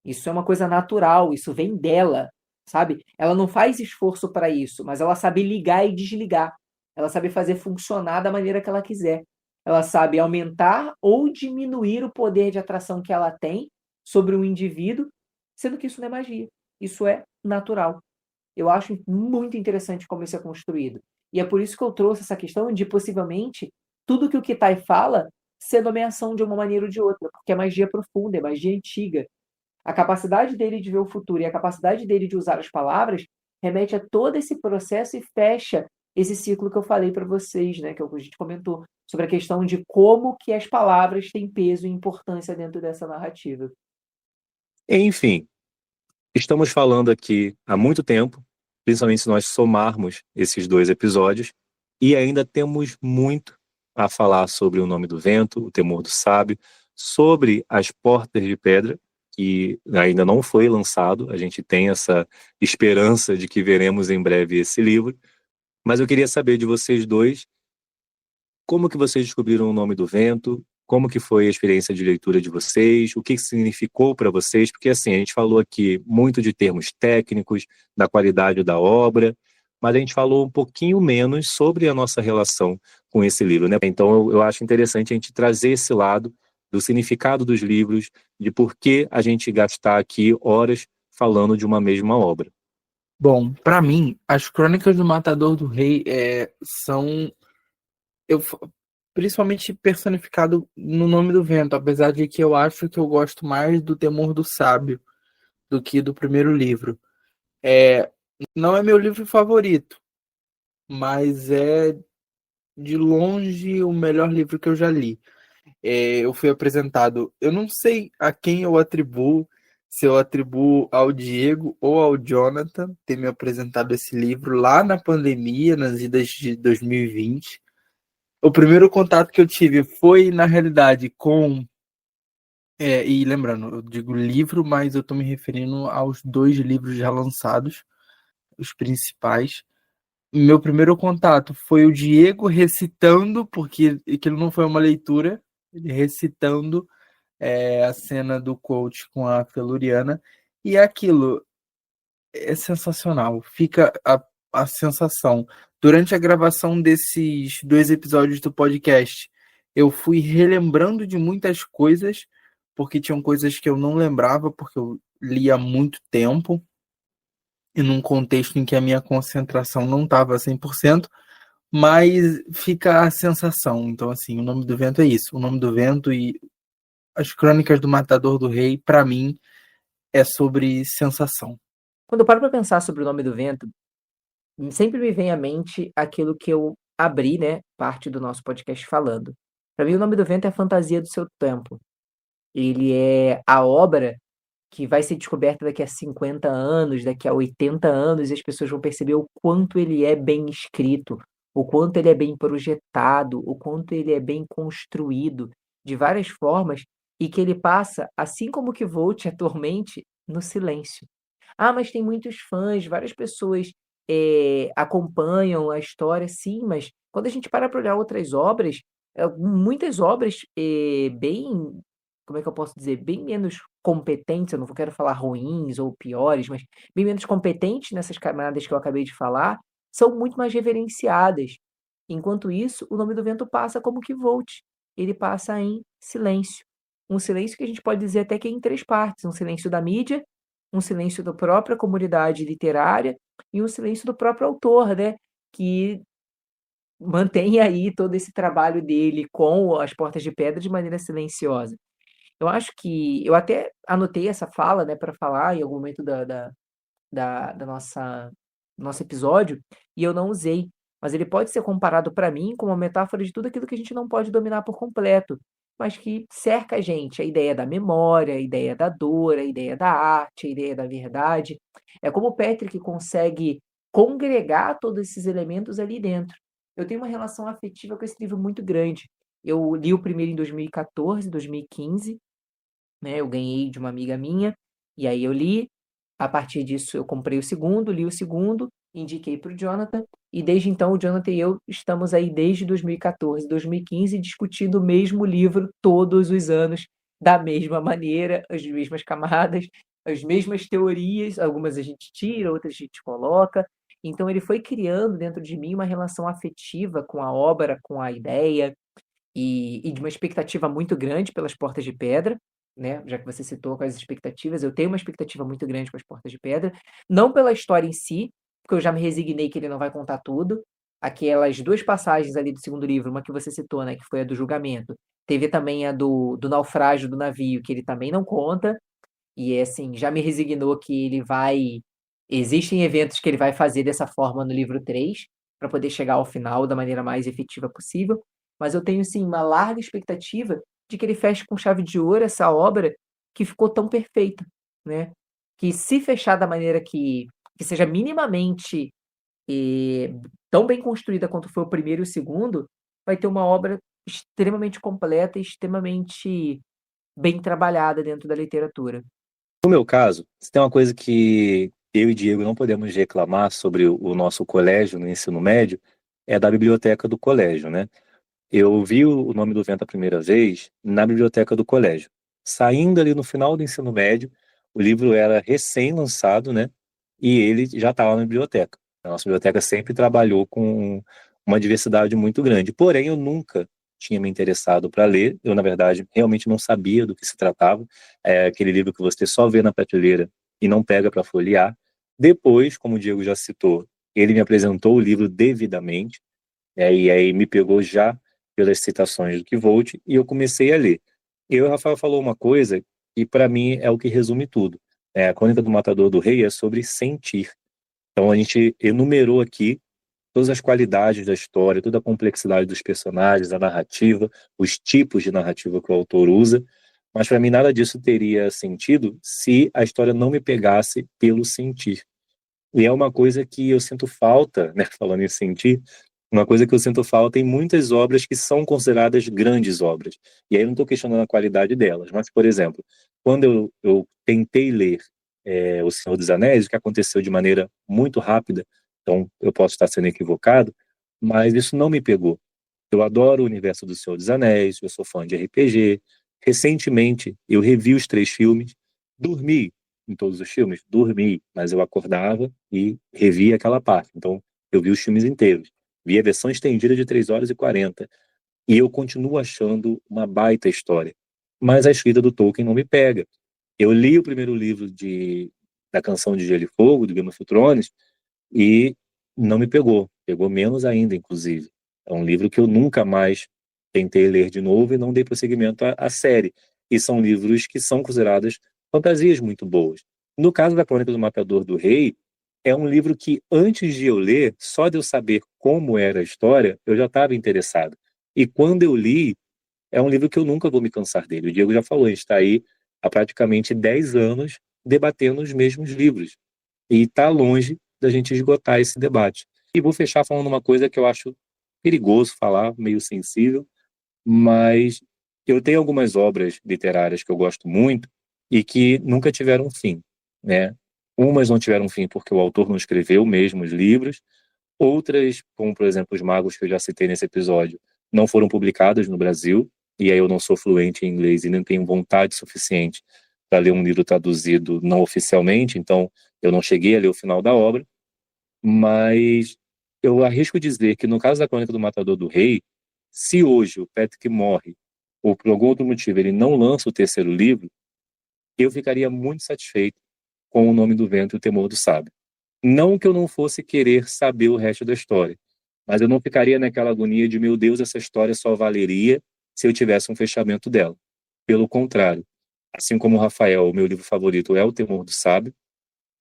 Isso é uma coisa natural, isso vem dela, sabe? Ela não faz esforço para isso, mas ela sabe ligar e desligar. Ela sabe fazer funcionar da maneira que ela quiser. Ela sabe aumentar ou diminuir o poder de atração que ela tem sobre um indivíduo, sendo que isso não é magia. Isso é natural. Eu acho muito interessante como isso é construído. E é por isso que eu trouxe essa questão de, possivelmente, tudo que o Kitai fala ser nomeação de uma maneira ou de outra, porque é magia profunda, é magia antiga. A capacidade dele de ver o futuro e a capacidade dele de usar as palavras remete a todo esse processo e fecha esse ciclo que eu falei para vocês, né, que a gente comentou, sobre a questão de como que as palavras têm peso e importância dentro dessa narrativa. Enfim, estamos falando aqui há muito tempo, principalmente se nós somarmos esses 2 episódios, e ainda temos muito a falar sobre o Nome do Vento, o Temor do Sábio, sobre as Portas de Pedra, que ainda não foi lançado, a gente tem essa esperança de que veremos em breve esse livro, mas eu queria saber de vocês dois, como que vocês descobriram o Nome do Vento, como que foi a experiência de leitura de vocês, o que significou para vocês, porque assim, a gente falou aqui muito de termos técnicos, da qualidade da obra, mas a gente falou um pouquinho menos sobre a nossa relação com esse livro, né? Então eu acho interessante a gente trazer esse lado do significado dos livros, de por que a gente gastar aqui horas falando de uma mesma obra. Bom, pra mim, as Crônicas do Matador do Rei são eu, principalmente personificado no Nome do Vento, apesar de que eu acho que eu gosto mais do Temor do Sábio do que do primeiro livro. Não é meu livro favorito, mas é de longe o melhor livro que eu já li. Eu fui apresentado, eu não sei a quem eu atribuo, se eu atribuo ao Diego ou ao Jonathan ter me apresentado esse livro lá na pandemia, nas idas de 2020. O primeiro contato que eu tive foi, na realidade, com. E lembrando, eu digo livro, mas eu estou me referindo aos 2 livros já lançados, os principais. Meu primeiro contato foi o Diego recitando, porque aquilo não foi uma leitura, ele recitando a cena do coach com a Feluriana, e aquilo é sensacional. Fica a sensação. Durante a gravação desses 2 episódios do podcast, eu fui relembrando de muitas coisas, porque tinham coisas que eu não lembrava, porque eu li há muito tempo, e num contexto em que a minha concentração não estava 100%, mas fica a sensação. Então, assim, o Nome do Vento é isso. O Nome do Vento e as Crônicas do Matador do Rei, para mim, é sobre sensação. Quando eu paro para pensar sobre o Nome do Vento, sempre me vem à mente aquilo que eu abri, né, parte do nosso podcast falando. Para mim, o Nome do Vento é a fantasia do seu tempo. Ele é a obra que vai ser descoberta daqui a 50 anos, daqui a 80 anos, e as pessoas vão perceber o quanto ele é bem escrito, o quanto ele é bem projetado, o quanto ele é bem construído, de várias formas, e que ele passa, assim como que Volt atualmente, no silêncio. Ah, mas tem muitos fãs, várias pessoas acompanham a história, sim, mas quando a gente para olhar outras obras, muitas obras bem, como é que eu posso dizer, bem menos competentes, eu não quero falar ruins ou piores, mas bem menos competentes nessas camadas que eu acabei de falar, são muito mais reverenciadas. Enquanto isso, o Nome do Vento passa como que Volt. Ele passa em silêncio. Um silêncio que a gente pode dizer até que é em 3 partes: um silêncio da mídia, um silêncio da própria comunidade literária e um silêncio do próprio autor, né, que mantém aí todo esse trabalho dele com As Portas de Pedra de maneira silenciosa. Eu acho que eu até anotei essa fala, né, para falar em algum momento da nosso episódio, e eu não usei, mas ele pode ser comparado para mim com uma metáfora de tudo aquilo que a gente não pode dominar por completo, mas que cerca a gente, a ideia da memória, a ideia da dor, a ideia da arte, a ideia da verdade. É como o Patrick consegue congregar todos esses elementos ali dentro. Eu tenho uma relação afetiva com esse livro muito grande. Eu li o primeiro em 2014, 2015, né, eu ganhei de uma amiga minha, e aí eu li. A partir disso, eu comprei o segundo, li o segundo, indiquei para o Jonathan, e desde então o Jonathan e eu estamos aí desde 2014, 2015, discutindo o mesmo livro todos os anos, da mesma maneira, as mesmas camadas, as mesmas teorias, algumas a gente tira, outras a gente coloca. Então ele foi criando dentro de mim uma relação afetiva com a obra, com a ideia, e de uma expectativa muito grande pelas Portas de Pedra, né? Já que você citou quais as expectativas, eu tenho uma expectativa muito grande com as Portas de Pedra, não pela história em si, porque eu já me resignei que ele não vai contar tudo. Aquelas duas passagens ali do segundo livro, uma que você citou, né, que foi a do julgamento, teve também a do naufrágio do navio, que ele também não conta, e assim, já me resignou que ele vai. Existem eventos que ele vai fazer dessa forma no livro 3 para poder chegar ao final da maneira mais efetiva possível. Mas eu tenho, sim, uma larga expectativa de que ele feche com chave de ouro essa obra que ficou tão perfeita, né? Que se fechar da maneira que seja minimamente tão bem construída quanto foi o primeiro e o segundo, vai ter uma obra extremamente completa e extremamente bem trabalhada dentro da literatura. No meu caso, se tem uma coisa que eu e Diego não podemos reclamar sobre o nosso colégio no ensino médio, é da biblioteca do colégio, né? Eu vi o Nome do Vento a primeira vez na biblioteca do colégio. Saindo ali no final do ensino médio, o livro era recém-lançado, né? E ele já estava na biblioteca. A nossa biblioteca sempre trabalhou com uma diversidade muito grande. Porém, eu nunca tinha me interessado para ler. Eu, na verdade, realmente não sabia do que se tratava. É aquele livro que você só vê na prateleira e não pega para folhear. Depois, como o Diego já citou, ele me apresentou o livro devidamente, e aí me pegou já pelas citações do Kvolt e eu comecei a ler. E o Rafael falou uma coisa que para mim é o que resume tudo. A Crônica do Matador do Rei é sobre sentir. Então a gente enumerou aqui todas as qualidades da história, toda a complexidade dos personagens, a narrativa, os tipos de narrativa que o autor usa, mas para mim nada disso teria sentido se a história não me pegasse pelo sentir. E é uma coisa que eu sinto falta, né, falando em sentir, uma coisa que eu sinto falta em muitas obras que são consideradas grandes obras. E aí eu não estou questionando a qualidade delas, mas, por exemplo, quando eu tentei ler O Senhor dos Anéis, o que aconteceu de maneira muito rápida, então eu posso estar sendo equivocado, mas isso não me pegou. Eu adoro o universo do Senhor dos Anéis, eu sou fã de RPG. Recentemente, eu revi os 3 filmes, dormi em todos os filmes, dormi, mas eu acordava e revia aquela parte. Então, eu vi os filmes inteiros. Vi a versão estendida de 3 horas e 40. E eu continuo achando uma baita história. Mas a escrita do Tolkien não me pega. Eu li o primeiro livro da Canção de Gelo e Fogo, do Game of Thrones, e não me pegou. Pegou menos ainda, inclusive. É um livro que eu nunca mais tentei ler de novo e não dei prosseguimento à série. E são livros que são considerados fantasias muito boas. No caso da Crônica do Matador do Rei, é um livro que, antes de eu ler, só de eu saber como era a história, eu já estava interessado. E quando eu li, é um livro que eu nunca vou me cansar dele. O Diego já falou, a gente está aí há praticamente 10 anos debatendo os mesmos livros. E está longe da gente esgotar esse debate. E vou fechar falando uma coisa que eu acho perigoso falar, meio sensível, mas eu tenho algumas obras literárias que eu gosto muito e que nunca tiveram fim, né? Umas não tiveram fim porque o autor não escreveu mesmo os livros, outras, como por exemplo Os Magos que eu já citei nesse episódio, não foram publicadas no Brasil, e aí eu não sou fluente em inglês e nem tenho vontade suficiente para ler um livro traduzido não oficialmente, então eu não cheguei a ler o final da obra, mas eu arrisco dizer que no caso da Crônica do Matador do Rei, se hoje o Patrick morre, ou por algum outro motivo ele não lança o terceiro livro, eu ficaria muito satisfeito com O Nome do Vento e O Temor do Sábio. Não que eu não fosse querer saber o resto da história, mas eu não ficaria naquela agonia de, meu Deus, essa história só valeria se eu tivesse um fechamento dela. Pelo contrário, assim como o Rafael, o meu livro favorito é O Temor do Sábio,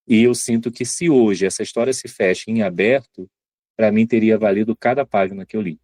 e eu sinto que se hoje essa história se fecha em aberto, para mim teria valido cada página que eu li.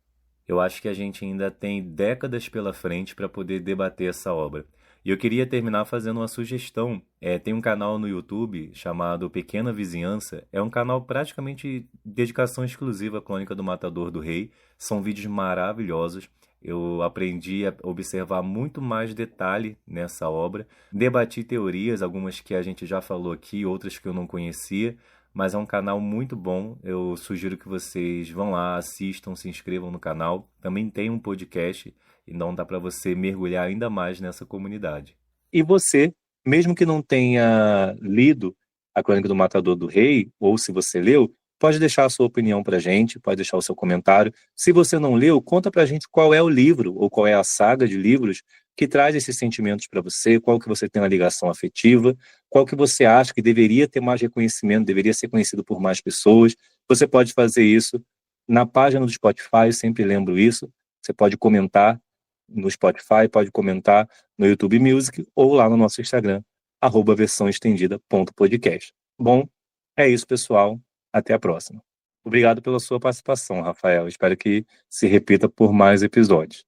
Eu acho que a gente ainda tem décadas pela frente para poder debater essa obra. E eu queria terminar fazendo uma sugestão. Tem um canal no YouTube chamado Pequena Vizinhança. É um canal praticamente dedicação exclusiva à Crônica do Matador do Rei. São vídeos maravilhosos. Eu aprendi a observar muito mais detalhe nessa obra, debati teorias, algumas que a gente já falou aqui, outras que eu não conhecia, mas é um canal muito bom. Eu sugiro que vocês vão lá, assistam, se inscrevam no canal. Também tem um podcast, então dá para você mergulhar ainda mais nessa comunidade. E você, mesmo que não tenha lido A Crônica do Matador do Rei, ou se você leu, pode deixar a sua opinião para a gente, pode deixar o seu comentário. Se você não leu, conta para a gente qual é o livro ou qual é a saga de livros que traz esses sentimentos para você, qual que você tem uma ligação afetiva, qual que você acha que deveria ter mais reconhecimento, deveria ser conhecido por mais pessoas. Você pode fazer isso na página do Spotify, eu sempre lembro isso. Você pode comentar no Spotify, pode comentar no YouTube Music ou lá no nosso Instagram, @versãoestendida.podcast. Bom, é isso, pessoal. Até a próxima. Obrigado pela sua participação, Rafael. Espero que se repita por mais episódios.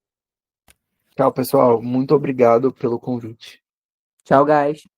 Tchau, pessoal. Muito obrigado pelo convite. Tchau, guys.